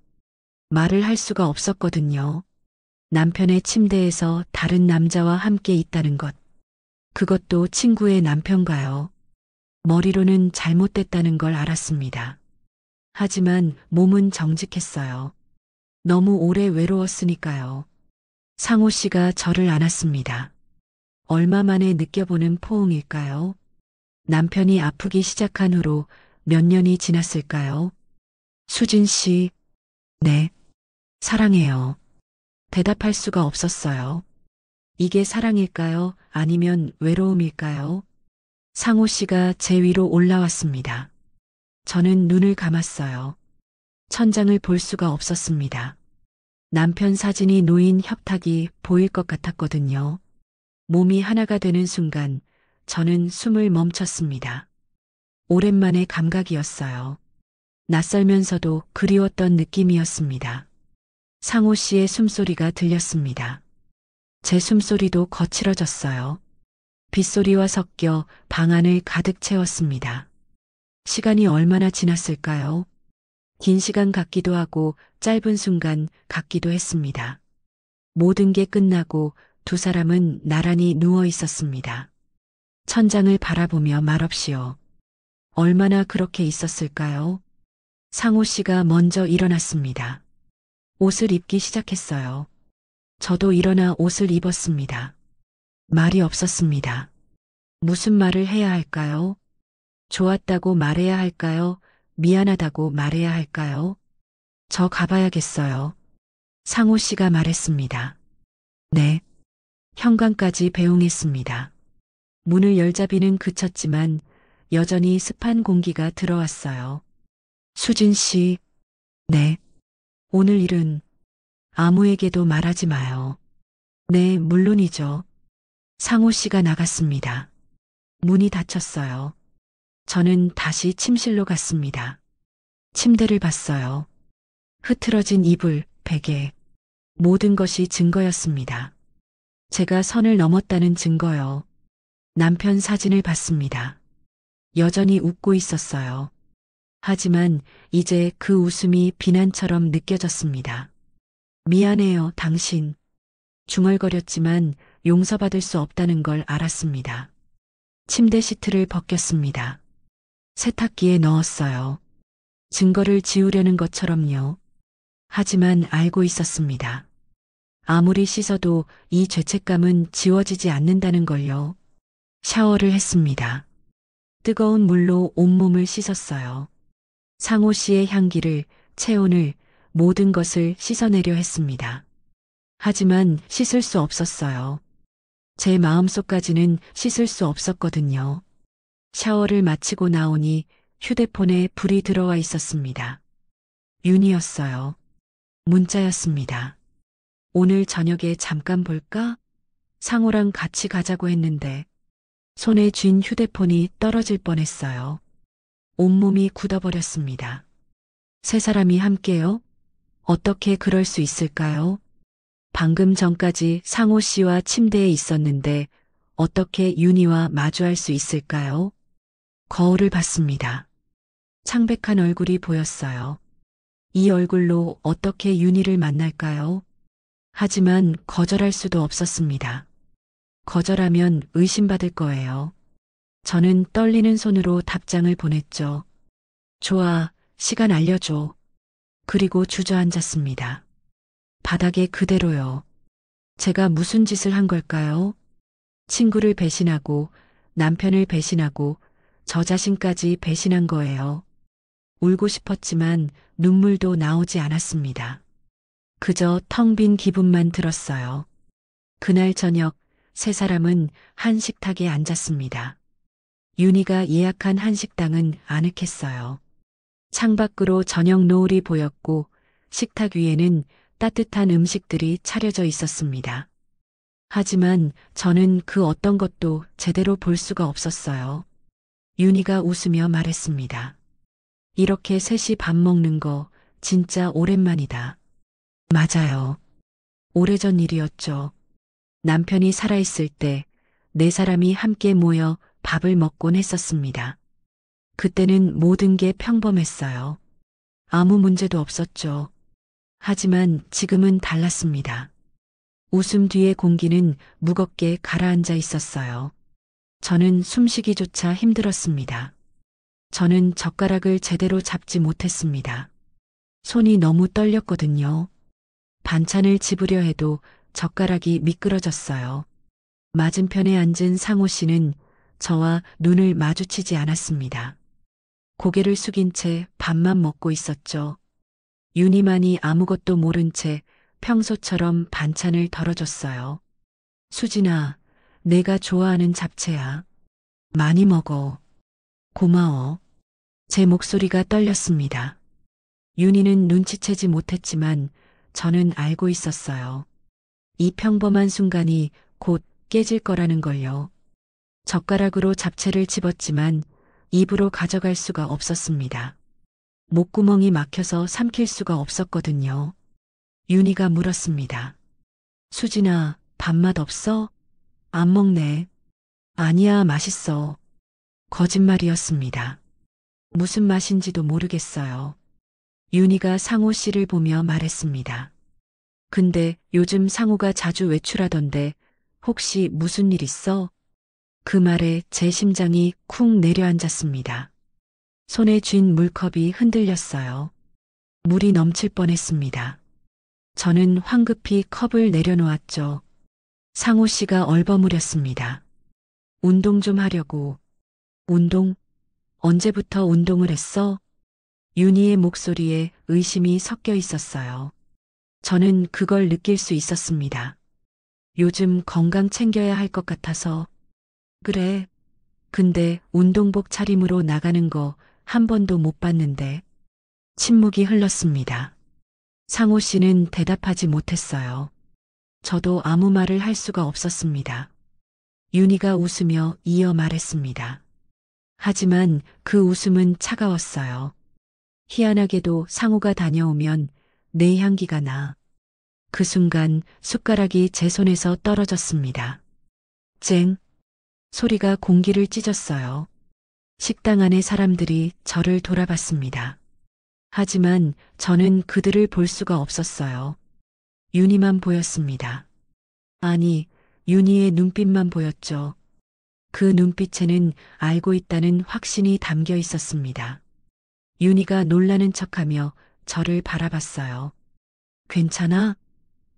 말을 할 수가 없었거든요. 남편의 침대에서 다른 남자와 함께 있다는 것. 그것도 친구의 남편과요. 머리로는 잘못됐다는 걸 알았습니다. 하지만 몸은 정직했어요. 너무 오래 외로웠으니까요. 상호 씨가 저를 안았습니다. 얼마 만에 느껴보는 포옹일까요? 남편이 아프기 시작한 후로 몇 년이 지났을까요? 수진 씨, 네, 사랑해요. 대답할 수가 없었어요. 이게 사랑일까요? 아니면 외로움일까요? 상호 씨가 제 위로 올라왔습니다. 저는 눈을 감았어요. 천장을 볼 수가 없었습니다. 남편 사진이 놓인 협탁이 보일 것 같았거든요. 몸이 하나가 되는 순간 저는 숨을 멈췄습니다. 오랜만의 감각이었어요. 낯설면서도 그리웠던 느낌이었습니다. 상호 씨의 숨소리가 들렸습니다. 제 숨소리도 거칠어졌어요. 빗소리와 섞여 방 안을 가득 채웠습니다. 시간이 얼마나 지났을까요? 긴 시간 같기도 하고 짧은 순간 같기도 했습니다. 모든 게 끝나고 두 사람은 나란히 누워 있었습니다. 천장을 바라보며 말없이요. 얼마나 그렇게 있었을까요? 상호 씨가 먼저 일어났습니다. 옷을 입기 시작했어요. 저도 일어나 옷을 입었습니다. 말이 없었습니다. 무슨 말을 해야 할까요? 좋았다고 말해야 할까요? 미안하다고 말해야 할까요? 저 가봐야겠어요. 상호 씨가 말했습니다. 네. 현관까지 배웅했습니다. 문을 열자비는 그쳤지만 여전히 습한 공기가 들어왔어요. 수진 씨, 네. 오늘 일은 아무에게도 말하지 마요. 네, 물론이죠. 상호 씨가 나갔습니다. 문이 닫혔어요. 저는 다시 침실로 갔습니다. 침대를 봤어요. 흐트러진 이불, 베개, 모든 것이 증거였습니다. 제가 선을 넘었다는 증거요. 남편 사진을 봤습니다. 여전히 웃고 있었어요. 하지만 이제 그 웃음이 비난처럼 느껴졌습니다. 미안해요, 당신. 중얼거렸지만 용서받을 수 없다는 걸 알았습니다. 침대 시트를 벗겼습니다. 세탁기에 넣었어요. 증거를 지우려는 것처럼요. 하지만 알고 있었습니다. 아무리 씻어도 이 죄책감은 지워지지 않는다는 걸요. 샤워를 했습니다. 뜨거운 물로 온몸을 씻었어요. 상호 씨의 향기를, 체온을, 모든 것을 씻어내려 했습니다. 하지만 씻을 수 없었어요. 제 마음속까지는 씻을 수 없었거든요. 샤워를 마치고 나오니 휴대폰에 불이 들어와 있었습니다. 윤이었어요. 문자였습니다. 오늘 저녁에 잠깐 볼까? 상호랑 같이 가자고 했는데 손에 쥔 휴대폰이 떨어질 뻔했어요. 온몸이 굳어버렸습니다. 세 사람이 함께요? 어떻게 그럴 수 있을까요? 방금 전까지 상호 씨와 침대에 있었는데 어떻게 윤희와 마주할 수 있을까요? 거울을 봤습니다. 창백한 얼굴이 보였어요. 이 얼굴로 어떻게 윤희를 만날까요? 하지만 거절할 수도 없었습니다. 거절하면 의심받을 거예요. 저는 떨리는 손으로 답장을 보냈죠. 좋아, 시간 알려줘. 그리고 주저앉았습니다. 바닥에 그대로요. 제가 무슨 짓을 한 걸까요? 친구를 배신하고 남편을 배신하고 저 자신까지 배신한 거예요. 울고 싶었지만 눈물도 나오지 않았습니다. 그저 텅 빈 기분만 들었어요. 그날 저녁 세 사람은 한 식탁에 앉았습니다. 윤희가 예약한 한식당은 아늑했어요. 창밖으로 저녁 노을이 보였고 식탁 위에는 따뜻한 음식들이 차려져 있었습니다. 하지만 저는 그 어떤 것도 제대로 볼 수가 없었어요. 윤희가 웃으며 말했습니다. 이렇게 셋이 밥 먹는 거 진짜 오랜만이다. 맞아요. 오래전 일이었죠. 남편이 살아있을 때 네 사람이 함께 모여 밥을 먹곤 했었습니다. 그때는 모든 게 평범했어요. 아무 문제도 없었죠. 하지만 지금은 달랐습니다. 웃음 뒤의 공기는 무겁게 가라앉아 있었어요. 저는 숨쉬기조차 힘들었습니다. 저는 젓가락을 제대로 잡지 못했습니다. 손이 너무 떨렸거든요. 반찬을 집으려 해도 젓가락이 미끄러졌어요. 맞은편에 앉은 상호 씨는 저와 눈을 마주치지 않았습니다. 고개를 숙인 채 밥만 먹고 있었죠. 윤희만이 아무것도 모른 채 평소처럼 반찬을 덜어줬어요. 수진아, 내가 좋아하는 잡채야. 많이 먹어. 고마워. 제 목소리가 떨렸습니다. 윤희는 눈치채지 못했지만 저는 알고 있었어요. 이 평범한 순간이 곧 깨질 거라는 걸요. 젓가락으로 잡채를 집었지만 입으로 가져갈 수가 없었습니다. 목구멍이 막혀서 삼킬 수가 없었거든요. 윤희가 물었습니다. 수진아, 밥맛 없어? 안 먹네. 아니야, 맛있어. 거짓말이었습니다. 무슨 맛인지도 모르겠어요. 윤희가 상호 씨를 보며 말했습니다. 근데 요즘 상호가 자주 외출하던데 혹시 무슨 일 있어? 그 말에 제 심장이 쿵 내려앉았습니다. 손에 쥔 물컵이 흔들렸어요. 물이 넘칠 뻔했습니다. 저는 황급히 컵을 내려놓았죠. 상호 씨가 얼버무렸습니다. 운동 좀 하려고. 운동? 언제부터 운동을 했어? 윤희의 목소리에 의심이 섞여 있었어요. 저는 그걸 느낄 수 있었습니다. 요즘 건강 챙겨야 할 것 같아서. 그래. 근데 운동복 차림으로 나가는 거 한 번도 못 봤는데. 침묵이 흘렀습니다. 상호 씨는 대답하지 못했어요. 저도 아무 말을 할 수가 없었습니다. 윤희가 웃으며 이어 말했습니다. 하지만 그 웃음은 차가웠어요. 희한하게도 상호가 다녀오면 내 향기가 나. 그 순간 숟가락이 제 손에서 떨어졌습니다. 쨍! 소리가 공기를 찢었어요. 식당 안의 사람들이 저를 돌아봤습니다. 하지만 저는 그들을 볼 수가 없었어요. 윤희만 보였습니다. 아니, 윤희의 눈빛만 보였죠. 그 눈빛에는 알고 있다는 확신이 담겨 있었습니다. 윤희가 놀라는 척하며 저를 바라봤어요. 괜찮아?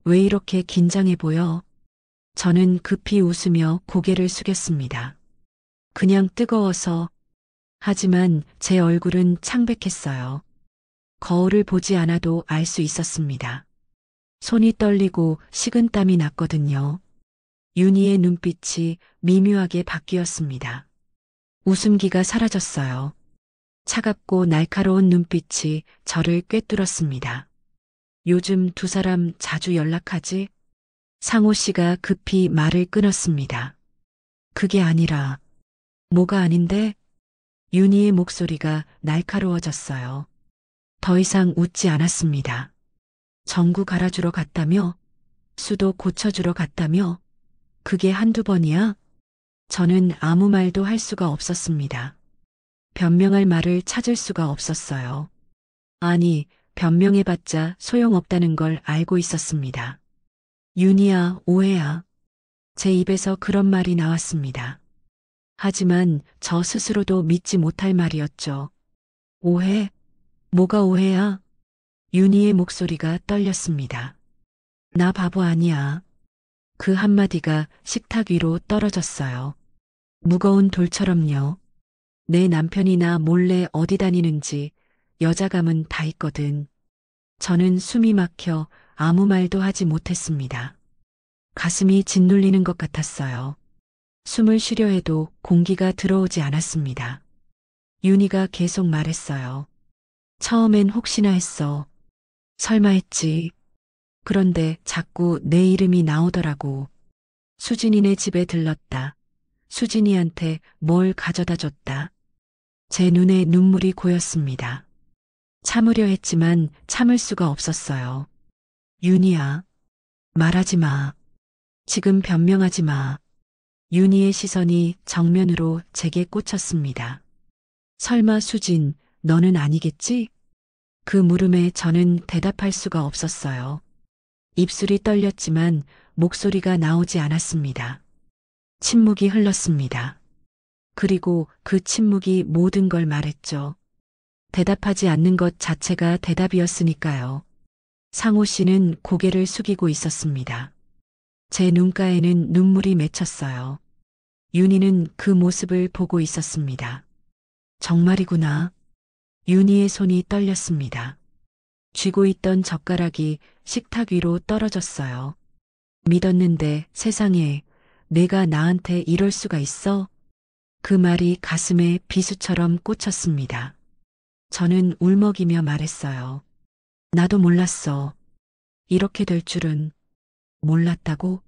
왜 이렇게 긴장해 보여? 저는 급히 웃으며 고개를 숙였습니다. 그냥 뜨거워서. 하지만 제 얼굴은 창백했어요. 거울을 보지 않아도 알 수 있었습니다. 손이 떨리고 식은땀이 났거든요. 윤희의 눈빛이 미묘하게 바뀌었습니다. 웃음기가 사라졌어요. 차갑고 날카로운 눈빛이 저를 꿰뚫었습니다. 요즘 두 사람 자주 연락하지? 상호 씨가 급히 말을 끊었습니다. 그게 아니라. 뭐가 아닌데? 윤희의 목소리가 날카로워졌어요. 더 이상 웃지 않았습니다. 전구 갈아주러 갔다며? 수도 고쳐주러 갔다며? 그게 한두 번이야? 저는 아무 말도 할 수가 없었습니다. 변명할 말을 찾을 수가 없었어요. 아니, 변명해봤자 소용없다는 걸 알고 있었습니다. 윤희야, 오해야. 제 입에서 그런 말이 나왔습니다. 하지만 저 스스로도 믿지 못할 말이었죠. 오해? 뭐가 오해야? 윤희의 목소리가 떨렸습니다. 나 바보 아니야. 그 한마디가 식탁 위로 떨어졌어요. 무거운 돌처럼요. 내 남편이 나 몰래 어디 다니는지 여자감은 다 있거든. 저는 숨이 막혀 아무 말도 하지 못했습니다. 가슴이 짓눌리는 것 같았어요. 숨을 쉬려 해도 공기가 들어오지 않았습니다. 윤희가 계속 말했어요. 처음엔 혹시나 했어. 설마 했지. 그런데 자꾸 내 이름이 나오더라고. 수진이네 집에 들렀다. 수진이한테 뭘 가져다 줬다. 제 눈에 눈물이 고였습니다. 참으려 했지만 참을 수가 없었어요. 윤희야, 말하지 마. 지금 변명하지 마. 윤희의 시선이 정면으로 제게 꽂혔습니다. 설마 수진, 너는 아니겠지? 그 물음에 저는 대답할 수가 없었어요. 입술이 떨렸지만 목소리가 나오지 않았습니다. 침묵이 흘렀습니다. 그리고 그 침묵이 모든 걸 말했죠. 대답하지 않는 것 자체가 대답이었으니까요. 상호 씨는 고개를 숙이고 있었습니다. 제 눈가에는 눈물이 맺혔어요. 윤희는 그 모습을 보고 있었습니다. 정말이구나. 윤희의 손이 떨렸습니다. 쥐고 있던 젓가락이 식탁 위로 떨어졌어요. 믿었는데 세상에 내가 나한테 이럴 수가 있어? 그 말이 가슴에 비수처럼 꽂혔습니다. 저는 울먹이며 말했어요. 나도 몰랐어. 이렇게 될 줄은. 몰랐다고?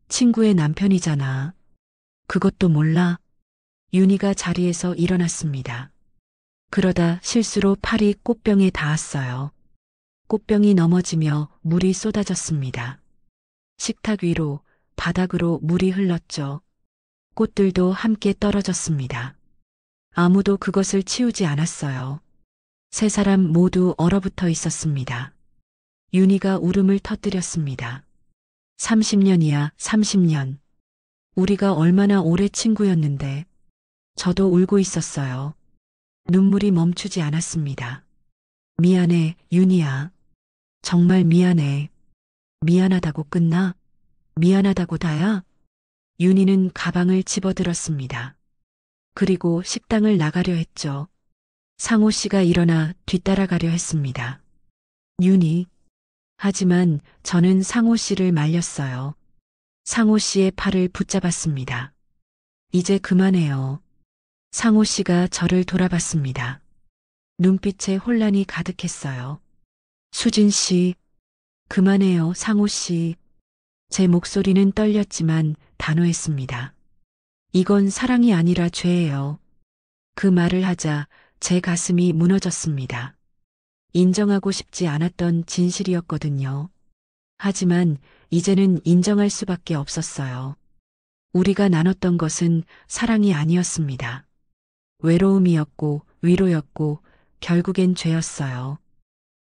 친구의 남편이잖아. 그것도 몰라? 윤희가 자리에서 일어났습니다. 그러다 실수로 팔이 꽃병에 닿았어요. 꽃병이 넘어지며 물이 쏟아졌습니다. 식탁 위로, 바닥으로 물이 흘렀죠. 꽃들도 함께 떨어졌습니다. 아무도 그것을 치우지 않았어요. 세 사람 모두 얼어붙어 있었습니다. 윤희가 울음을 터뜨렸습니다. 30년이야, 30년. 우리가 얼마나 오래 친구였는데. 저도 울고 있었어요. 눈물이 멈추지 않았습니다. 미안해, 윤희야. 정말 미안해. 미안하다고 끝나? 미안하다고 다야? 윤희는 가방을 집어들었습니다. 그리고 식당을 나가려 했죠. 상호 씨가 일어나 뒤따라가려 했습니다. 윤희. 하지만 저는 상호 씨를 말렸어요. 상호 씨의 팔을 붙잡았습니다. 이제 그만해요. 상호 씨가 저를 돌아봤습니다. 눈빛에 혼란이 가득했어요. 수진 씨, 그만해요, 상호 씨. 제 목소리는 떨렸지만 단호했습니다. 이건 사랑이 아니라 죄예요. 그 말을 하자 제 가슴이 무너졌습니다. 인정하고 싶지 않았던 진실이었거든요. 하지만 이제는 인정할 수밖에 없었어요. 우리가 나눴던 것은 사랑이 아니었습니다. 외로움이었고 위로였고 결국엔 죄였어요.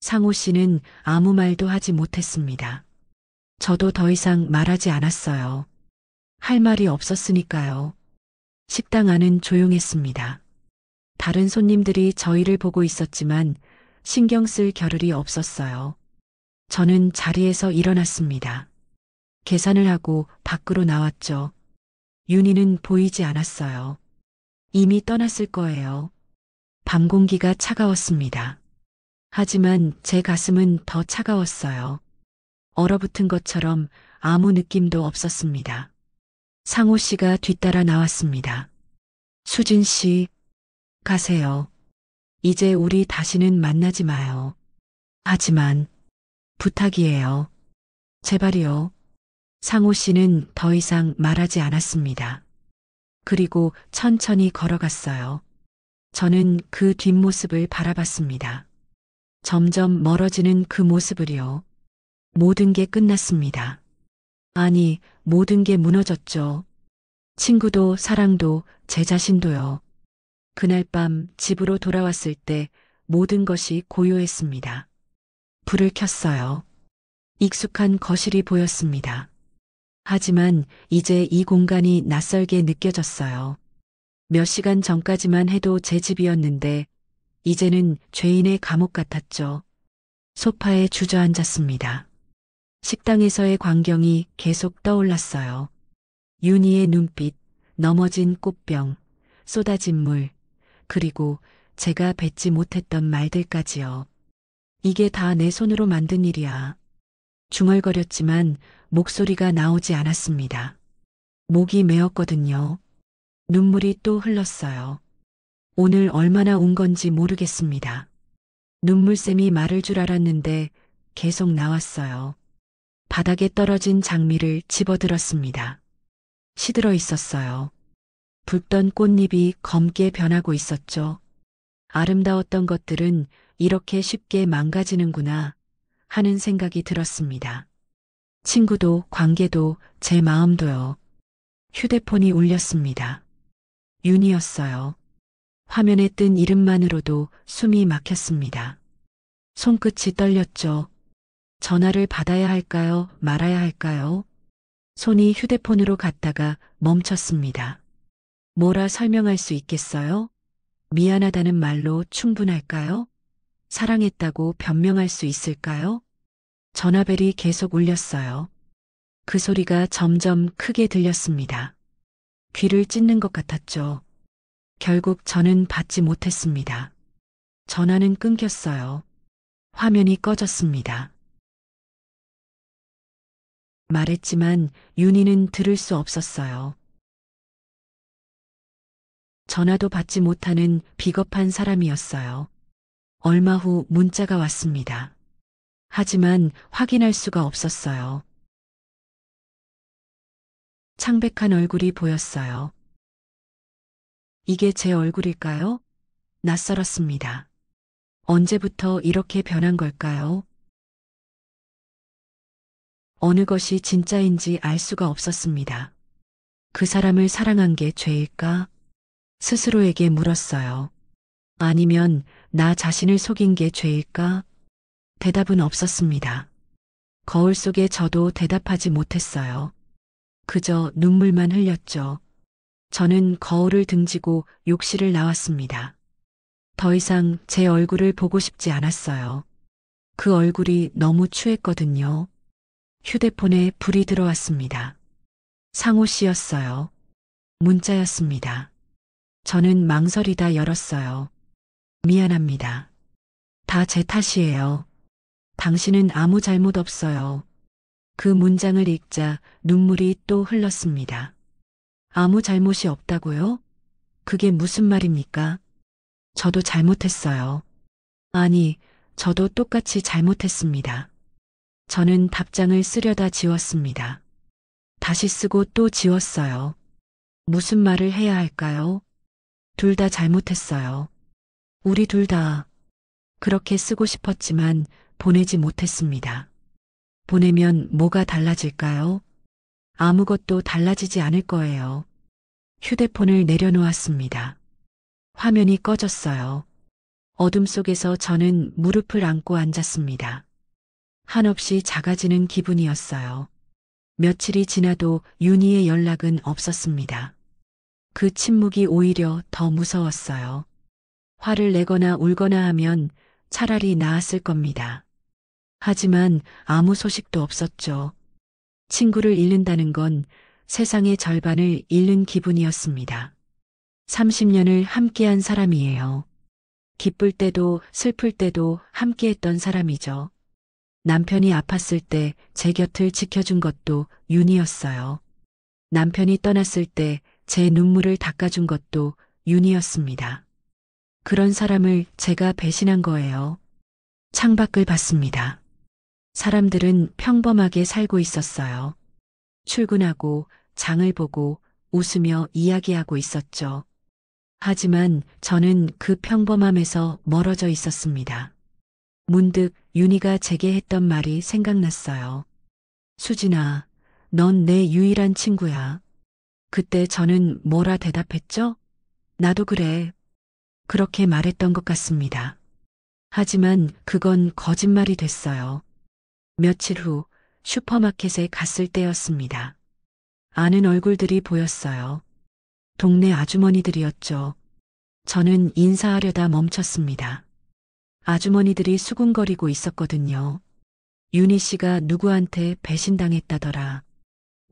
상호 씨는 아무 말도 하지 못했습니다. 저도 더 이상 말하지 않았어요. 할 말이 없었으니까요. 식당 안은 조용했습니다. 다른 손님들이 저희를 보고 있었지만 신경 쓸 겨를이 없었어요. 저는 자리에서 일어났습니다. 계산을 하고 밖으로 나왔죠. 윤희는 보이지 않았어요. 이미 떠났을 거예요. 밤 공기가 차가웠습니다. 하지만 제 가슴은 더 차가웠어요. 얼어붙은 것처럼 아무 느낌도 없었습니다. 상호 씨가 뒤따라 나왔습니다. 수진 씨, 가세요. 이제 우리 다시는 만나지 마요. 하지만 부탁이에요. 제발이요. 상호 씨는 더 이상 말하지 않았습니다. 그리고 천천히 걸어갔어요. 저는 그 뒷모습을 바라봤습니다. 점점 멀어지는 그 모습을요. 모든 게 끝났습니다. 아니, 모든 게 무너졌죠. 친구도 사랑도 제 자신도요. 그날 밤 집으로 돌아왔을 때 모든 것이 고요했습니다. 불을 켰어요. 익숙한 거실이 보였습니다. 하지만 이제 이 공간이 낯설게 느껴졌어요. 몇 시간 전까지만 해도 제 집이었는데 이제는 죄인의 감옥 같았죠. 소파에 주저앉았습니다. 식당에서의 광경이 계속 떠올랐어요. 윤희의 눈빛, 넘어진 꽃병, 쏟아진 물, 그리고 제가 뱉지 못했던 말들까지요. 이게 다 내 손으로 만든 일이야. 중얼거렸지만 목소리가 나오지 않았습니다. 목이 메었거든요. 눈물이 또 흘렀어요. 오늘 얼마나 운 건지 모르겠습니다. 눈물샘이 마를 줄 알았는데 계속 나왔어요. 바닥에 떨어진 장미를 집어들었습니다. 시들어 있었어요. 붉던 꽃잎이 검게 변하고 있었죠. 아름다웠던 것들은 이렇게 쉽게 망가지는구나 하는 생각이 들었습니다. 친구도 관계도 제 마음도요. 휴대폰이 울렸습니다. 윤이었어요. 화면에 뜬 이름만으로도 숨이 막혔습니다. 손끝이 떨렸죠. 전화를 받아야 할까요? 말아야 할까요? 손이 휴대폰으로 갔다가 멈췄습니다. 뭐라 설명할 수 있겠어요? 미안하다는 말로 충분할까요? 사랑했다고 변명할 수 있을까요? 전화벨이 계속 울렸어요. 그 소리가 점점 크게 들렸습니다. 귀를 찢는 것 같았죠. 결국 저는 받지 못했습니다. 전화는 끊겼어요. 화면이 꺼졌습니다. 말했지만 윤희는 들을 수 없었어요. 전화도 받지 못하는 비겁한 사람이었어요. 얼마 후 문자가 왔습니다. 하지만 확인할 수가 없었어요. 창백한 얼굴이 보였어요. 이게 제 얼굴일까요? 낯설었습니다. 언제부터 이렇게 변한 걸까요? 어느 것이 진짜인지 알 수가 없었습니다. 그 사람을 사랑한 게 죄일까? 스스로에게 물었어요. 아니면 나 자신을 속인 게 죄일까? 대답은 없었습니다. 거울 속에 저도 대답하지 못했어요. 그저 눈물만 흘렸죠. 저는 거울을 등지고 욕실을 나왔습니다. 더 이상 제 얼굴을 보고 싶지 않았어요. 그 얼굴이 너무 추했거든요. 휴대폰에 불이 들어왔습니다. 상호 씨였어요. 문자였습니다. 저는 망설이다 열었어요. 미안합니다. 다 제 탓이에요. 당신은 아무 잘못 없어요. 그 문장을 읽자 눈물이 또 흘렀습니다. 아무 잘못이 없다고요? 그게 무슨 말입니까? 저도 잘못했어요. 아니, 저도 똑같이 잘못했습니다. 저는 답장을 쓰려다 지웠습니다. 다시 쓰고 또 지웠어요. 무슨 말을 해야 할까요? 둘 다 잘못했어요. 우리 둘 다. 그렇게 쓰고 싶었지만 보내지 못했습니다. 보내면 뭐가 달라질까요? 아무것도 달라지지 않을 거예요. 휴대폰을 내려놓았습니다. 화면이 꺼졌어요. 어둠 속에서 저는 무릎을 안고 앉았습니다. 한없이 작아지는 기분이었어요. 며칠이 지나도 윤희의 연락은 없었습니다. 그 침묵이 오히려 더 무서웠어요. 화를 내거나 울거나 하면 차라리 나았을 겁니다. 하지만 아무 소식도 없었죠. 친구를 잃는다는 건 세상의 절반을 잃는 기분이었습니다. 30년을 함께한 사람이에요. 기쁠 때도 슬플 때도 함께했던 사람이죠. 남편이 아팠을 때 제 곁을 지켜준 것도 윤이었어요. 남편이 떠났을 때 제 눈물을 닦아준 것도 윤이었습니다. 그런 사람을 제가 배신한 거예요. 창밖을 봤습니다. 사람들은 평범하게 살고 있었어요. 출근하고 장을 보고 웃으며 이야기하고 있었죠. 하지만 저는 그 평범함에서 멀어져 있었습니다. 문득 윤희가 제게 했던 말이 생각났어요. 수진아, 넌 내 유일한 친구야. 그때 저는 뭐라 대답했죠? 나도 그래. 그렇게 말했던 것 같습니다. 하지만 그건 거짓말이 됐어요. 며칠 후 슈퍼마켓에 갔을 때였습니다. 아는 얼굴들이 보였어요. 동네 아주머니들이었죠. 저는 인사하려다 멈췄습니다. 아주머니들이 수군거리고 있었거든요. 윤희 씨가 누구한테 배신당했다더라.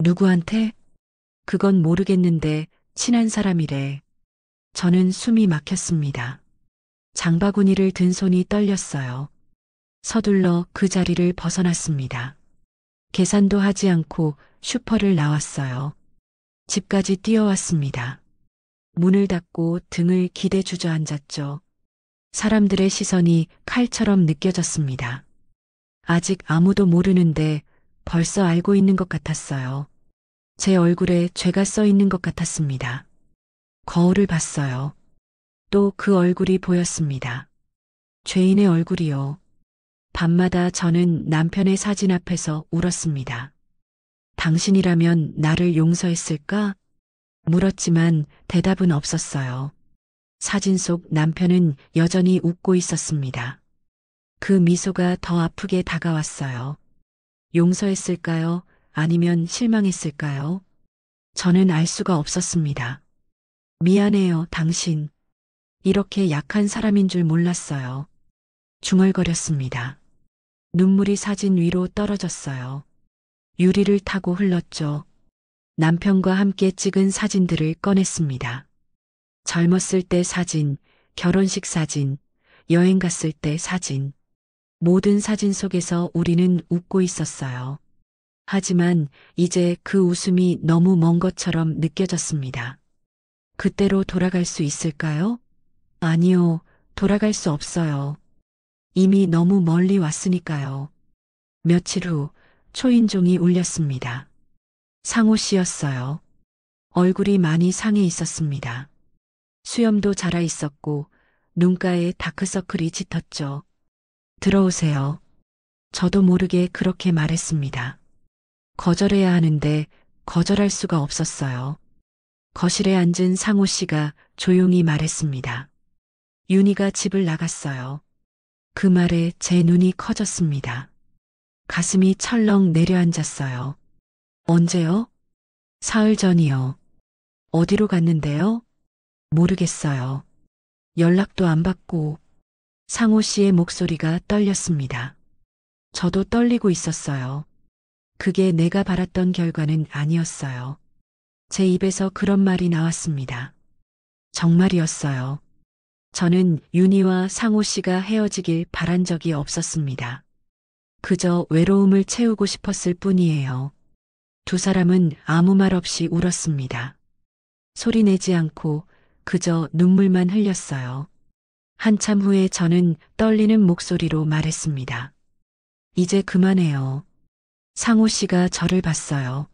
누구한테? 그건 모르겠는데 친한 사람이래. 저는 숨이 막혔습니다. 장바구니를 든 손이 떨렸어요. 서둘러 그 자리를 벗어났습니다. 계산도 하지 않고 슈퍼를 나왔어요. 집까지 뛰어왔습니다. 문을 닫고 등을 기대 주저앉았죠. 사람들의 시선이 칼처럼 느껴졌습니다. 아직 아무도 모르는데 벌써 알고 있는 것 같았어요. 제 얼굴에 죄가 써 있는 것 같았습니다. 거울을 봤어요. 또 그 얼굴이 보였습니다. 죄인의 얼굴이요. 밤마다 저는 남편의 사진 앞에서 울었습니다. 당신이라면 나를 용서했을까? 물었지만 대답은 없었어요. 사진 속 남편은 여전히 웃고 있었습니다. 그 미소가 더 아프게 다가왔어요. 용서했을까요? 아니면 실망했을까요? 저는 알 수가 없었습니다. 미안해요, 당신. 이렇게 약한 사람인 줄 몰랐어요. 중얼거렸습니다. 눈물이 사진 위로 떨어졌어요. 유리를 타고 흘렀죠. 남편과 함께 찍은 사진들을 꺼냈습니다. 젊었을 때 사진, 결혼식 사진, 여행 갔을 때 사진. 모든 사진 속에서 우리는 웃고 있었어요. 하지만 이제 그 웃음이 너무 먼 것처럼 느껴졌습니다. 그때로 돌아갈 수 있을까요? 아니요, 돌아갈 수 없어요. 이미 너무 멀리 왔으니까요. 며칠 후 초인종이 울렸습니다. 상호 씨였어요. 얼굴이 많이 상해 있었습니다. 수염도 자라 있었고 눈가에 다크서클이 짙었죠. 들어오세요. 저도 모르게 그렇게 말했습니다. 거절해야 하는데 거절할 수가 없었어요. 거실에 앉은 상호 씨가 조용히 말했습니다. 윤희가 집을 나갔어요. 그 말에 제 눈이 커졌습니다. 가슴이 철렁 내려앉았어요. 언제요? 사흘 전이요. 어디로 갔는데요? 모르겠어요. 연락도 안 받고. 상호 씨의 목소리가 떨렸습니다. 저도 떨리고 있었어요. 그게 내가 바랐던 결과는 아니었어요. 제 입에서 그런 말이 나왔습니다. 정말이었어요. 저는 윤희와 상호 씨가 헤어지길 바란 적이 없었습니다. 그저 외로움을 채우고 싶었을 뿐이에요. 두 사람은 아무 말 없이 울었습니다. 소리 내지 않고 그저 눈물만 흘렸어요. 한참 후에 저는 떨리는 목소리로 말했습니다. 이제 그만해요. 상호 씨가 저를 봤어요.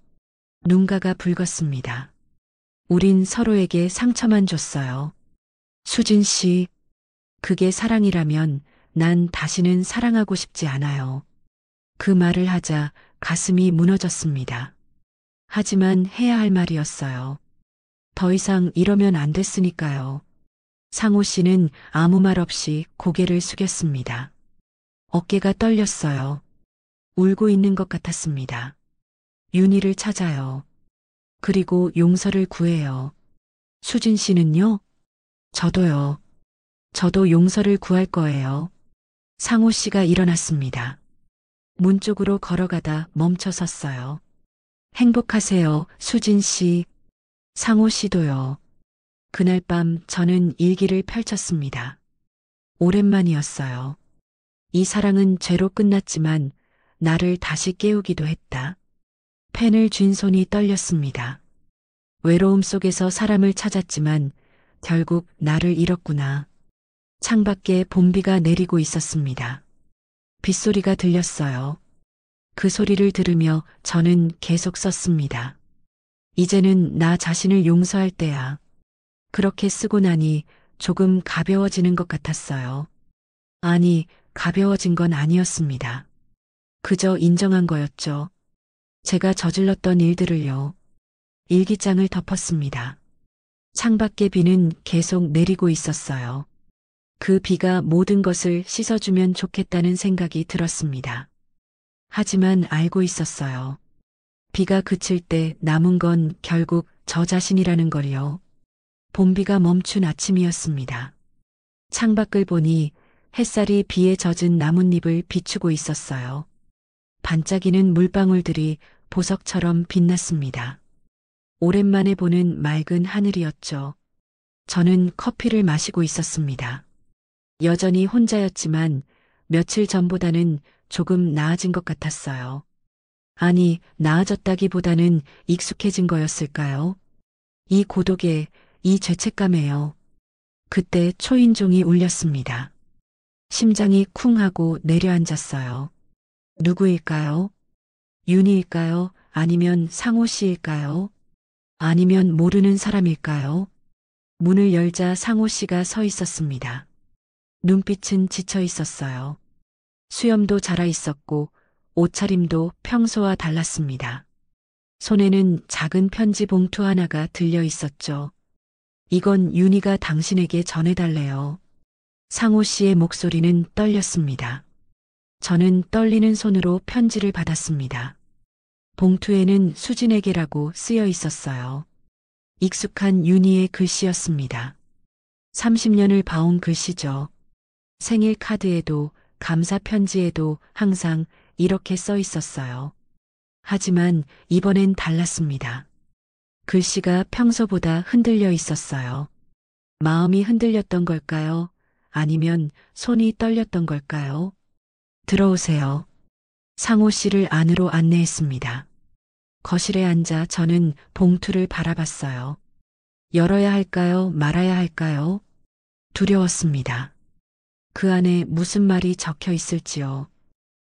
눈가가 붉었습니다. 우린 서로에게 상처만 줬어요. 수진 씨, 그게 사랑이라면 난 다시는 사랑하고 싶지 않아요. 그 말을 하자 가슴이 무너졌습니다. 하지만 해야 할 말이었어요. 더 이상 이러면 안 됐으니까요. 상호 씨는 아무 말 없이 고개를 숙였습니다. 어깨가 떨렸어요. 울고 있는 것 같았습니다. 윤희를 찾아요. 그리고 용서를 구해요. 수진 씨는요? 저도요. 저도 용서를 구할 거예요. 상호 씨가 일어났습니다. 문 쪽으로 걸어가다 멈춰 섰어요. 행복하세요, 수진 씨. 상호 씨도요. 그날 밤 저는 일기를 펼쳤습니다. 오랜만이었어요. 이 사랑은 죄로 끝났지만 나를 다시 깨우기도 했다. 펜을 쥔 손이 떨렸습니다. 외로움 속에서 사람을 찾았지만 결국 나를 잃었구나. 창밖에 봄비가 내리고 있었습니다. 빗소리가 들렸어요. 그 소리를 들으며 저는 계속 썼습니다. 이제는 나 자신을 용서할 때야. 그렇게 쓰고 나니 조금 가벼워지는 것 같았어요. 아니, 가벼워진 건 아니었습니다. 그저 인정한 거였죠. 제가 저질렀던 일들을요. 일기장을 덮었습니다. 창밖의 비는 계속 내리고 있었어요. 그 비가 모든 것을 씻어주면 좋겠다는 생각이 들었습니다. 하지만 알고 있었어요. 비가 그칠 때 남은 건 결국 저 자신이라는 걸요. 봄비가 멈춘 아침이었습니다. 창밖을 보니 햇살이 비에 젖은 나뭇잎을 비추고 있었어요. 반짝이는 물방울들이 보석처럼 빛났습니다. 오랜만에 보는 맑은 하늘이었죠. 저는 커피를 마시고 있었습니다. 여전히 혼자였지만 며칠 전보다는 조금 나아진 것 같았어요. 아니, 나아졌다기보다는 익숙해진 거였을까요? 이 고독에, 이 죄책감에요. 그때 초인종이 울렸습니다. 심장이 쿵 하고 내려앉았어요. 누구일까요? 윤희일까요? 아니면 상호 씨일까요? 아니면 모르는 사람일까요? 문을 열자 상호 씨가 서 있었습니다. 눈빛은 지쳐 있었어요. 수염도 자라 있었고 옷차림도 평소와 달랐습니다. 손에는 작은 편지 봉투 하나가 들려 있었죠. 이건 윤희가 당신에게 전해달래요. 상호 씨의 목소리는 떨렸습니다. 저는 떨리는 손으로 편지를 받았습니다. 봉투에는 수진에게라고 쓰여 있었어요. 익숙한 윤희의 글씨였습니다. 30년을 봐온 글씨죠. 생일 카드에도 감사 편지에도 항상 이렇게 써 있었어요. 하지만 이번엔 달랐습니다. 글씨가 평소보다 흔들려 있었어요. 마음이 흔들렸던 걸까요? 아니면 손이 떨렸던 걸까요? 들어오세요. 상호 씨를 안으로 안내했습니다. 거실에 앉아 저는 봉투를 바라봤어요. 열어야 할까요? 말아야 할까요? 두려웠습니다. 그 안에 무슨 말이 적혀 있을지요.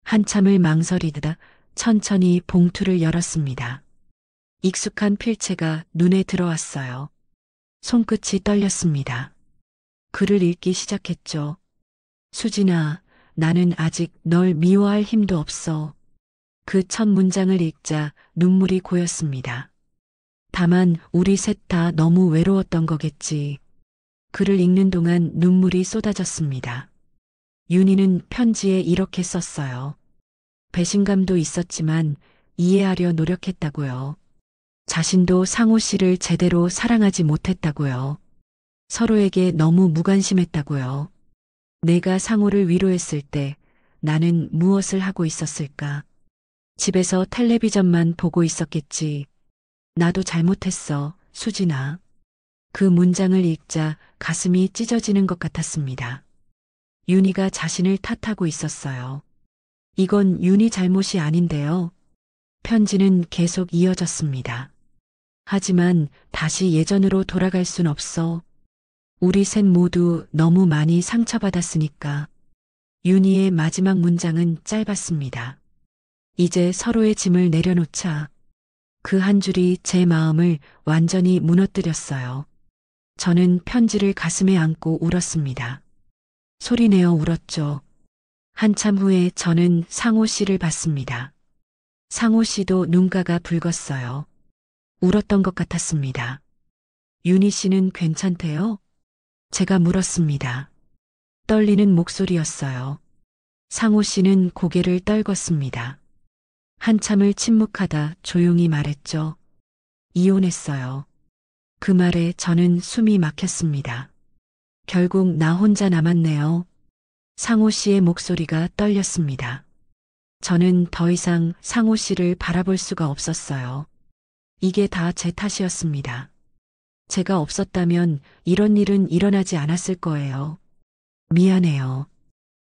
한참을 망설이다 천천히 봉투를 열었습니다. 익숙한 필체가 눈에 들어왔어요. 손끝이 떨렸습니다. 글을 읽기 시작했죠. 수진아, 나는 아직 널 미워할 힘도 없어. 그 첫 문장을 읽자 눈물이 고였습니다. 다만 우리 셋 다 너무 외로웠던 거겠지. 글을 읽는 동안 눈물이 쏟아졌습니다. 윤희는 편지에 이렇게 썼어요. 배신감도 있었지만 이해하려 노력했다고요. 자신도 상호 씨를 제대로 사랑하지 못했다고요. 서로에게 너무 무관심했다고요. 내가 상호를 위로했을 때 나는 무엇을 하고 있었을까? 집에서 텔레비전만 보고 있었겠지. 나도 잘못했어, 수진아. 그 문장을 읽자 가슴이 찢어지는 것 같았습니다. 윤희가 자신을 탓하고 있었어요. 이건 윤희 잘못이 아닌데요. 편지는 계속 이어졌습니다. 하지만 다시 예전으로 돌아갈 순 없어. 우리 셋 모두 너무 많이 상처받았으니까. 윤희의 마지막 문장은 짧았습니다. 이제 서로의 짐을 내려놓자. 그 한 줄이 제 마음을 완전히 무너뜨렸어요. 저는 편지를 가슴에 안고 울었습니다. 소리내어 울었죠. 한참 후에 저는 상호 씨를 봤습니다. 상호 씨도 눈가가 붉었어요. 울었던 것 같았습니다. 윤희 씨는 괜찮대요? 제가 물었습니다. 떨리는 목소리였어요. 상호 씨는 고개를 떨궜습니다. 한참을 침묵하다 조용히 말했죠. 이혼했어요. 그 말에 저는 숨이 막혔습니다. 결국 나 혼자 남았네요. 상호 씨의 목소리가 떨렸습니다. 저는 더 이상 상호 씨를 바라볼 수가 없었어요. 이게 다 제 탓이었습니다. 제가 없었다면 이런 일은 일어나지 않았을 거예요. 미안해요.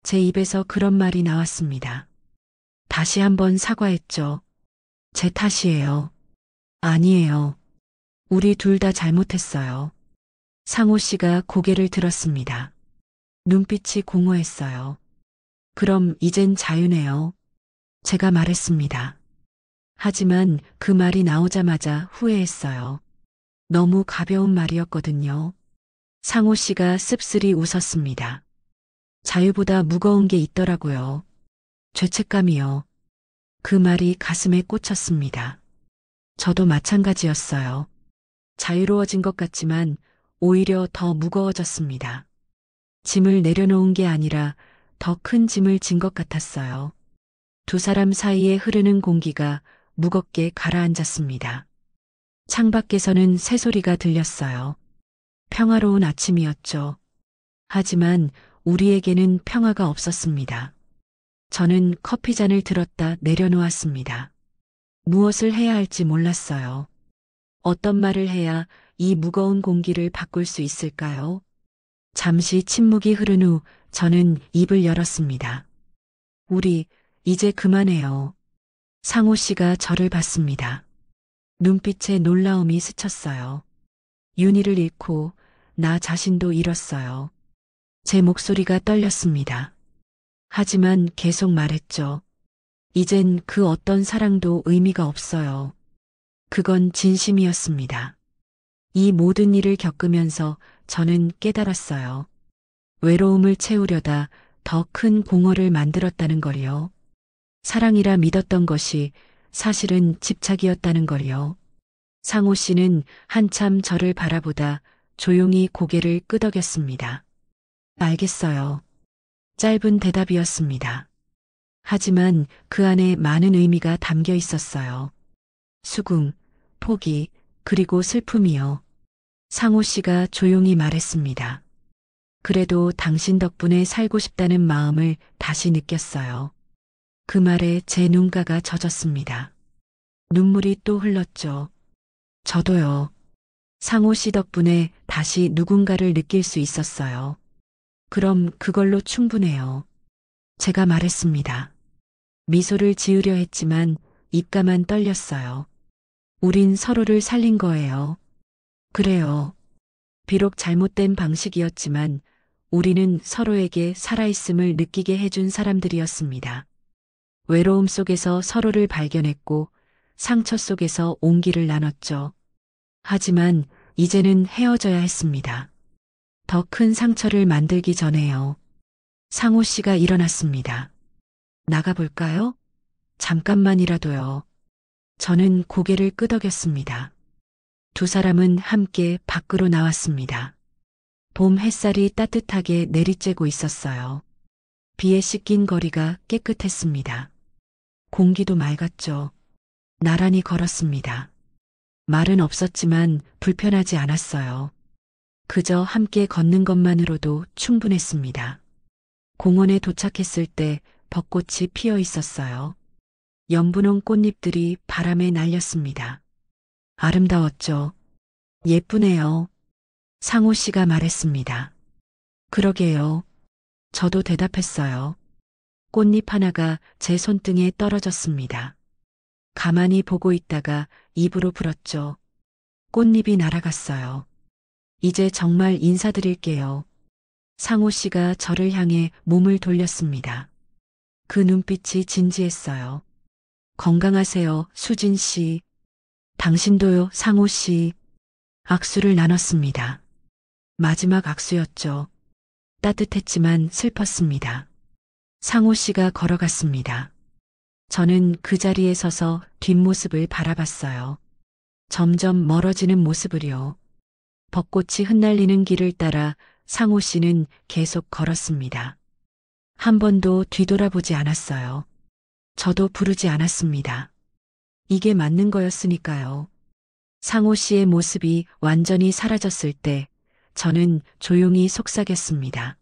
제 입에서 그런 말이 나왔습니다. 다시 한번 사과했죠. 제 탓이에요. 아니에요. 우리 둘 다 잘못했어요. 상호 씨가 고개를 들었습니다. 눈빛이 공허했어요. 그럼 이젠 자유네요. 제가 말했습니다. 하지만 그 말이 나오자마자 후회했어요. 너무 가벼운 말이었거든요. 상호 씨가 씁쓸히 웃었습니다. 자유보다 무거운 게 있더라고요. 죄책감이요. 그 말이 가슴에 꽂혔습니다. 저도 마찬가지였어요. 자유로워진 것 같지만 오히려 더 무거워졌습니다. 짐을 내려놓은 게 아니라 더 큰 짐을 진 것 같았어요. 두 사람 사이에 흐르는 공기가 무겁게 가라앉았습니다. 창밖에서는 새소리가 들렸어요. 평화로운 아침이었죠. 하지만 우리에게는 평화가 없었습니다. 저는 커피잔을 들었다 내려놓았습니다. 무엇을 해야 할지 몰랐어요. 어떤 말을 해야 이 무거운 공기를 바꿀 수 있을까요? 잠시 침묵이 흐른 후 저는 입을 열었습니다. 우리 이제 그만해요. 상호 씨가 저를 봤습니다. 눈빛에 놀라움이 스쳤어요. 윤희를 잃고 나 자신도 잃었어요. 제 목소리가 떨렸습니다. 하지만 계속 말했죠. 이젠 그 어떤 사랑도 의미가 없어요. 그건 진심이었습니다. 이 모든 일을 겪으면서 저는 깨달았어요. 외로움을 채우려다 더 큰 공허를 만들었다는 걸요. 사랑이라 믿었던 것이 사실은 집착이었다는 걸요. 상호 씨는 한참 저를 바라보다 조용히 고개를 끄덕였습니다. 알겠어요. 짧은 대답이었습니다. 하지만 그 안에 많은 의미가 담겨 있었어요. 수긍, 포기, 그리고 슬픔이요. 상호 씨가 조용히 말했습니다. 그래도 당신 덕분에 살고 싶다는 마음을 다시 느꼈어요. 그 말에 제 눈가가 젖었습니다. 눈물이 또 흘렀죠. 저도요. 상호 씨 덕분에 다시 누군가를 느낄 수 있었어요. 그럼 그걸로 충분해요. 제가 말했습니다. 미소를 지으려 했지만 입가만 떨렸어요. 우린 서로를 살린 거예요. 그래요. 비록 잘못된 방식이었지만 우리는 서로에게 살아있음을 느끼게 해준 사람들이었습니다. 외로움 속에서 서로를 발견했고 상처 속에서 온기를 나눴죠. 하지만 이제는 헤어져야 했습니다. 더 큰 상처를 만들기 전에요. 상호 씨가 일어났습니다. 나가볼까요? 잠깐만이라도요. 저는 고개를 끄덕였습니다. 두 사람은 함께 밖으로 나왔습니다. 봄 햇살이 따뜻하게 내리쬐고 있었어요. 비에 씻긴 거리가 깨끗했습니다. 공기도 맑았죠. 나란히 걸었습니다. 말은 없었지만 불편하지 않았어요. 그저 함께 걷는 것만으로도 충분했습니다. 공원에 도착했을 때 벚꽃이 피어 있었어요. 연분홍 꽃잎들이 바람에 날렸습니다. 아름다웠죠. 예쁘네요. 상호 씨가 말했습니다. 그러게요. 저도 대답했어요. 꽃잎 하나가 제 손등에 떨어졌습니다. 가만히 보고 있다가 입으로 불었죠. 꽃잎이 날아갔어요. 이제 정말 인사드릴게요. 상호 씨가 저를 향해 몸을 돌렸습니다. 그 눈빛이 진지했어요. 건강하세요, 수진 씨. 당신도요, 상호 씨. 악수를 나눴습니다. 마지막 악수였죠. 따뜻했지만 슬펐습니다. 상호 씨가 걸어갔습니다. 저는 그 자리에 서서 뒷모습을 바라봤어요. 점점 멀어지는 모습을요. 벚꽃이 흩날리는 길을 따라 상호 씨는 계속 걸었습니다. 한 번도 뒤돌아보지 않았어요. 저도 부르지 않았습니다. 이게 맞는 거였으니까요. 상호 씨의 모습이 완전히 사라졌을 때 저는 조용히 속삭였습니다.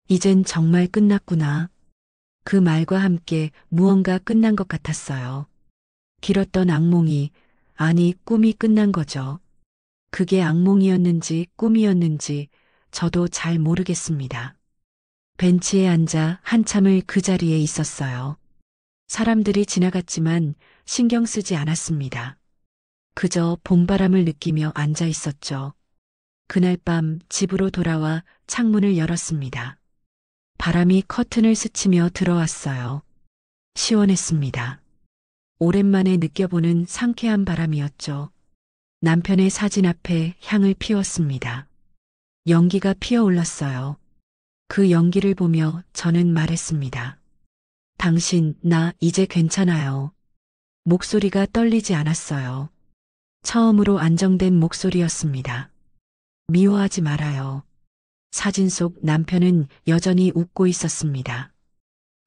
이젠 정말 끝났구나. 그 말과 함께 무언가 끝난 것 같았어요. 길었던 악몽이, 아니 꿈이 끝난 거죠. 그게 악몽이었는지 꿈이었는지 저도 잘 모르겠습니다. 벤치에 앉아 한참을 그 자리에 있었어요. 사람들이 지나갔지만 신경 쓰지 않았습니다. 그저 봄바람을 느끼며 앉아 있었죠. 그날 밤 집으로 돌아와 창문을 열었습니다. 바람이 커튼을 스치며 들어왔어요. 시원했습니다. 오랜만에 느껴보는 상쾌한 바람이었죠. 남편의 사진 앞에 향을 피웠습니다. 연기가 피어올랐어요. 그 연기를 보며 저는 말했습니다. 당신, 나 이제 괜찮아요. 목소리가 떨리지 않았어요. 처음으로 안정된 목소리였습니다. 미워하지 말아요. 사진 속 남편은 여전히 웃고 있었습니다.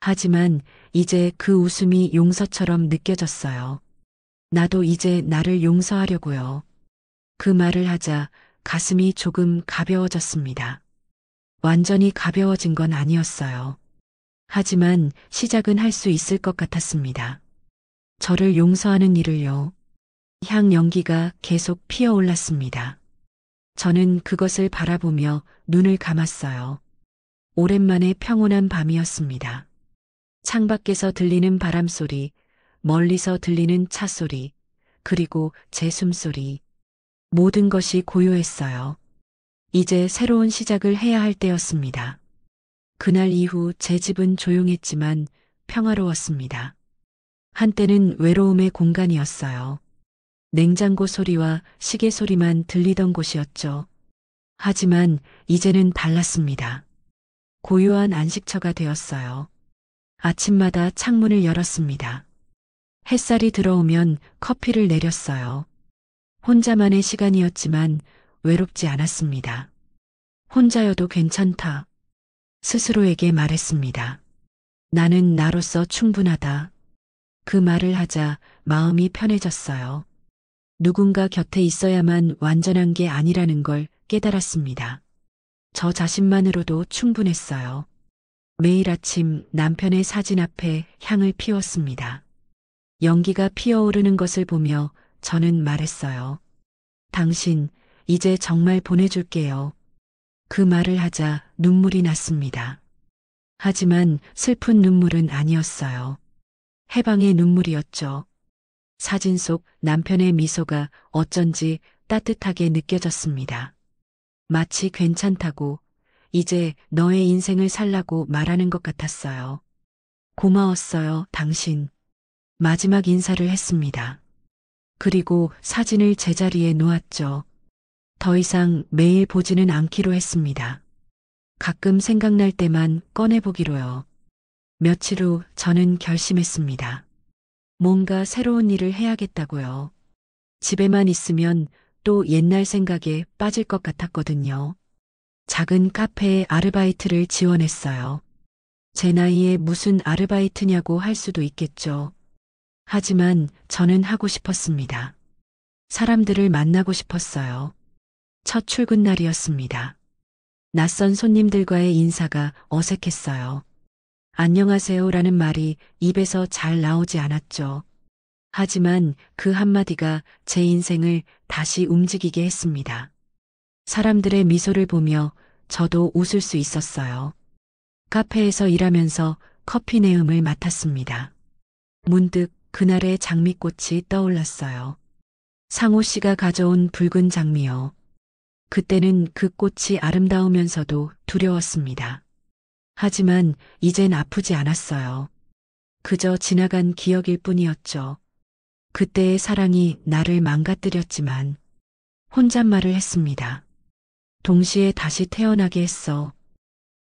하지만 이제 그 웃음이 용서처럼 느껴졌어요. 나도 이제 나를 용서하려고요. 그 말을 하자 가슴이 조금 가벼워졌습니다. 완전히 가벼워진 건 아니었어요. 하지만 시작은 할 수 있을 것 같았습니다. 저를 용서하는 일을요. 향 연기가 계속 피어올랐습니다. 저는 그것을 바라보며 눈을 감았어요. 오랜만에 평온한 밤이었습니다. 창밖에서 들리는 바람소리, 멀리서 들리는 차 소리, 그리고 제 숨소리. 모든 것이 고요했어요. 이제 새로운 시작을 해야 할 때였습니다. 그날 이후 제 집은 조용했지만 평화로웠습니다. 한때는 외로움의 공간이었어요. 냉장고 소리와 시계 소리만 들리던 곳이었죠. 하지만 이제는 달랐습니다. 고요한 안식처가 되었어요. 아침마다 창문을 열었습니다. 햇살이 들어오면 커피를 내렸어요. 혼자만의 시간이었지만 외롭지 않았습니다. 혼자여도 괜찮다. 스스로에게 말했습니다. 나는 나로서 충분하다. 그 말을 하자 마음이 편해졌어요. 누군가 곁에 있어야만 완전한 게 아니라는 걸 깨달았습니다. 저 자신만으로도 충분했어요. 매일 아침 남편의 사진 앞에 향을 피웠습니다. 연기가 피어오르는 것을 보며 저는 말했어요. 당신, 이제 정말 보내줄게요. 그 말을 하자 눈물이 났습니다. 하지만 슬픈 눈물은 아니었어요. 해방의 눈물이었죠. 사진 속 남편의 미소가 어쩐지 따뜻하게 느껴졌습니다. 마치 괜찮다고, 이제 너의 인생을 살라고 말하는 것 같았어요. 고마웠어요, 당신. 마지막 인사를 했습니다. 그리고 사진을 제자리에 놓았죠. 더 이상 매일 보지는 않기로 했습니다. 가끔 생각날 때만 꺼내보기로요. 며칠 후 저는 결심했습니다. 뭔가 새로운 일을 해야겠다고요. 집에만 있으면 또 옛날 생각에 빠질 것 같았거든요. 작은 카페에 아르바이트를 지원했어요. 제 나이에 무슨 아르바이트냐고 할 수도 있겠죠. 하지만 저는 하고 싶었습니다. 사람들을 만나고 싶었어요. 첫 출근 날이었습니다. 낯선 손님들과의 인사가 어색했어요. 안녕하세요라는 말이 입에서 잘 나오지 않았죠. 하지만 그 한마디가 제 인생을 다시 움직이게 했습니다. 사람들의 미소를 보며 저도 웃을 수 있었어요. 카페에서 일하면서 커피 내음을 맡았습니다. 문득 그날의 장미꽃이 떠올랐어요. 상호 씨가 가져온 붉은 장미요. 그때는 그 꽃이 아름다우면서도 두려웠습니다. 하지만 이젠 아프지 않았어요. 그저 지나간 기억일 뿐이었죠. 그때의 사랑이 나를 망가뜨렸지만 혼잣말을 했습니다. 동시에 다시 태어나게 했어.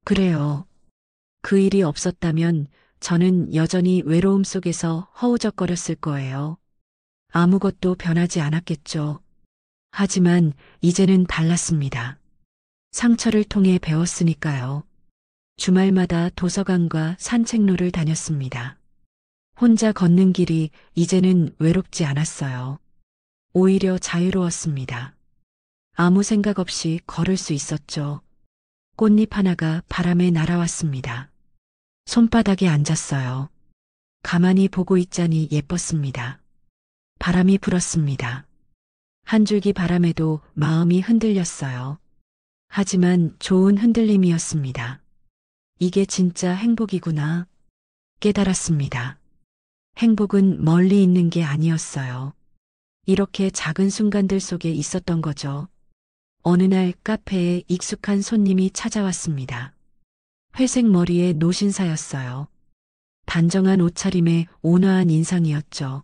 그래요. 그 일이 없었다면 저는 여전히 외로움 속에서 허우적거렸을 거예요. 아무것도 변하지 않았겠죠. 하지만 이제는 달랐습니다. 상처를 통해 배웠으니까요. 주말마다 도서관과 산책로를 다녔습니다. 혼자 걷는 길이 이제는 외롭지 않았어요. 오히려 자유로웠습니다. 아무 생각 없이 걸을 수 있었죠. 꽃잎 하나가 바람에 날아왔습니다. 손바닥에 앉았어요. 가만히 보고 있자니 예뻤습니다. 바람이 불었습니다. 한 줄기 바람에도 마음이 흔들렸어요. 하지만 좋은 흔들림이었습니다. 이게 진짜 행복이구나. 깨달았습니다. 행복은 멀리 있는 게 아니었어요. 이렇게 작은 순간들 속에 있었던 거죠. 어느 날 카페에 익숙한 손님이 찾아왔습니다. 회색 머리의 노신사였어요. 단정한 옷차림에 온화한 인상이었죠.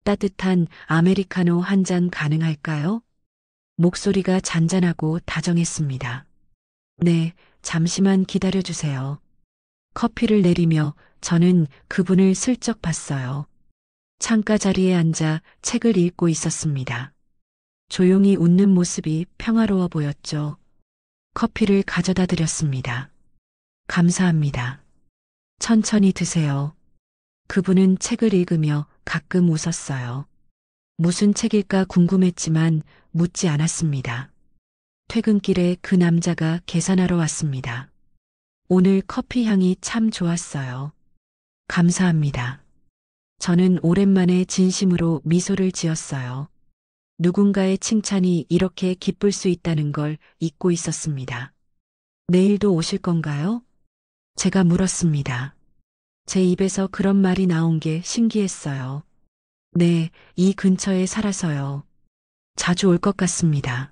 따뜻한 아메리카노 한 잔 가능할까요? 목소리가 잔잔하고 다정했습니다. 네, 잠시만 기다려주세요. 커피를 내리며 저는 그분을 슬쩍 봤어요. 창가 자리에 앉아 책을 읽고 있었습니다. 조용히 웃는 모습이 평화로워 보였죠. 커피를 가져다 드렸습니다. 감사합니다. 천천히 드세요. 그분은 책을 읽으며 가끔 웃었어요. 무슨 책일까 궁금했지만 묻지 않았습니다. 퇴근길에 그 남자가 계산하러 왔습니다. 오늘 커피 향이 참 좋았어요. 감사합니다. 저는 오랜만에 진심으로 미소를 지었어요. 누군가의 칭찬이 이렇게 기쁠 수 있다는 걸 잊고 있었습니다. 내일도 오실 건가요? 제가 물었습니다. 제 입에서 그런 말이 나온 게 신기했어요. 네, 이 근처에 살아서요. 자주 올 것 같습니다.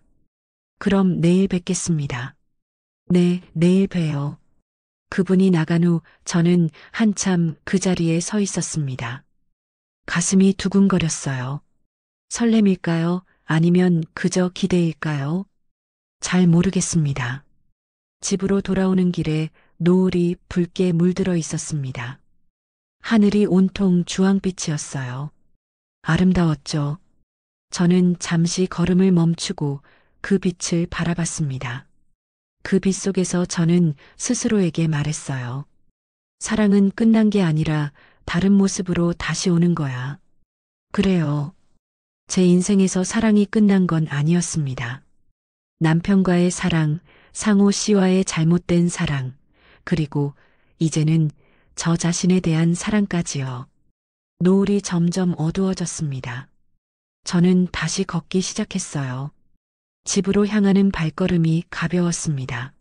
그럼 내일 뵙겠습니다. 네, 내일 봬요. 그분이 나간 후 저는 한참 그 자리에 서 있었습니다. 가슴이 두근거렸어요. 설렘일까요? 아니면 그저 기대일까요? 잘 모르겠습니다. 집으로 돌아오는 길에 노을이 붉게 물들어 있었습니다. 하늘이 온통 주황빛이었어요. 아름다웠죠. 저는 잠시 걸음을 멈추고 그 빛을 바라봤습니다. 그 빛 속에서 저는 스스로에게 말했어요. 사랑은 끝난 게 아니라 다른 모습으로 다시 오는 거야. 그래요. 제 인생에서 사랑이 끝난 건 아니었습니다. 남편과의 사랑, 상호 씨와의 잘못된 사랑, 그리고 이제는 저 자신에 대한 사랑까지요. 노을이 점점 어두워졌습니다. 저는 다시 걷기 시작했어요. 집으로 향하는 발걸음이 가벼웠습니다.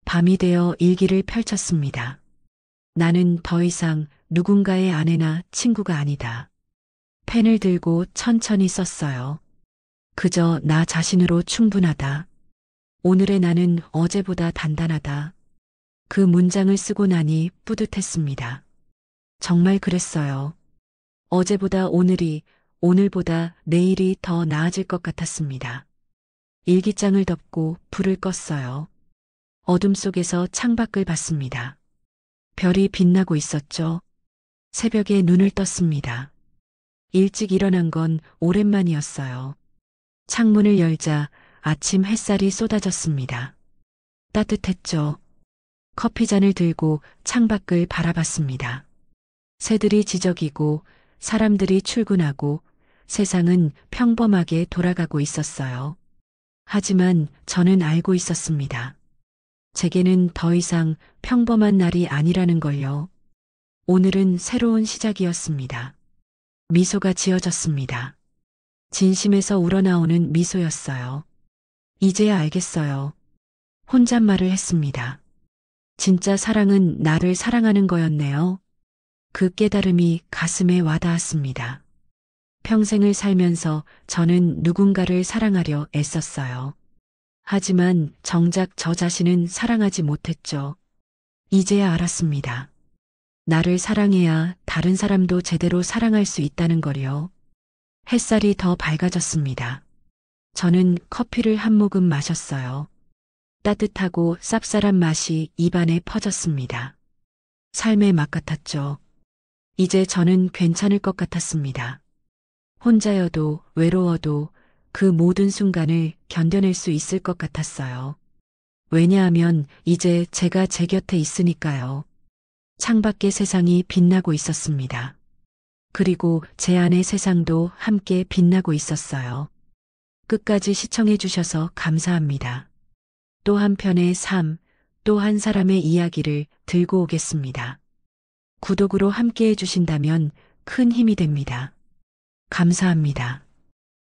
밤이 되어 일기를 펼쳤습니다. 나는 더 이상 누군가의 아내나 친구가 아니다. 펜을 들고 천천히 썼어요. 그저 나 자신으로 충분하다. 오늘의 나는 어제보다 단단하다. 그 문장을 쓰고 나니 뿌듯했습니다. 정말 그랬어요. 어제보다 오늘이, 오늘보다 내일이 더 나아질 것 같았습니다. 일기장을 덮고 불을 껐어요. 어둠 속에서 창밖을 봤습니다. 별이 빛나고 있었죠. 새벽에 눈을 떴습니다. 일찍 일어난 건 오랜만이었어요. 창문을 열자 아침 햇살이 쏟아졌습니다. 따뜻했죠. 커피잔을 들고 창밖을 바라봤습니다. 새들이 지저귀고 사람들이 출근하고 세상은 평범하게 돌아가고 있었어요. 하지만 저는 알고 있었습니다. 제게는 더 이상 평범한 날이 아니라는 걸요. 오늘은 새로운 시작이었습니다. 미소가 지어졌습니다. 진심에서 우러나오는 미소였어요. 이제야 알겠어요. 혼잣말을 했습니다. 진짜 사랑은 나를 사랑하는 거였네요. 그 깨달음이 가슴에 와닿았습니다. 평생을 살면서 저는 누군가를 사랑하려 애썼어요. 하지만 정작 저 자신은 사랑하지 못했죠. 이제야 알았습니다. 나를 사랑해야 다른 사람도 제대로 사랑할 수 있다는 걸요. 햇살이 더 밝아졌습니다. 저는 커피를 한 모금 마셨어요. 따뜻하고 쌉쌀한 맛이 입안에 퍼졌습니다. 삶의 맛 같았죠. 이제 저는 괜찮을 것 같았습니다. 혼자여도 외로워도 그 모든 순간을 견뎌낼 수 있을 것 같았어요. 왜냐하면 이제 제가 제 곁에 있으니까요. 창밖의 세상이 빛나고 있었습니다. 그리고 제 안의 세상도 함께 빛나고 있었어요. 끝까지 시청해 주셔서 감사합니다. 또 한편의 삶, 또 한 사람의 이야기를 들고 오겠습니다. 구독으로 함께 해주신다면 큰 힘이 됩니다. 감사합니다.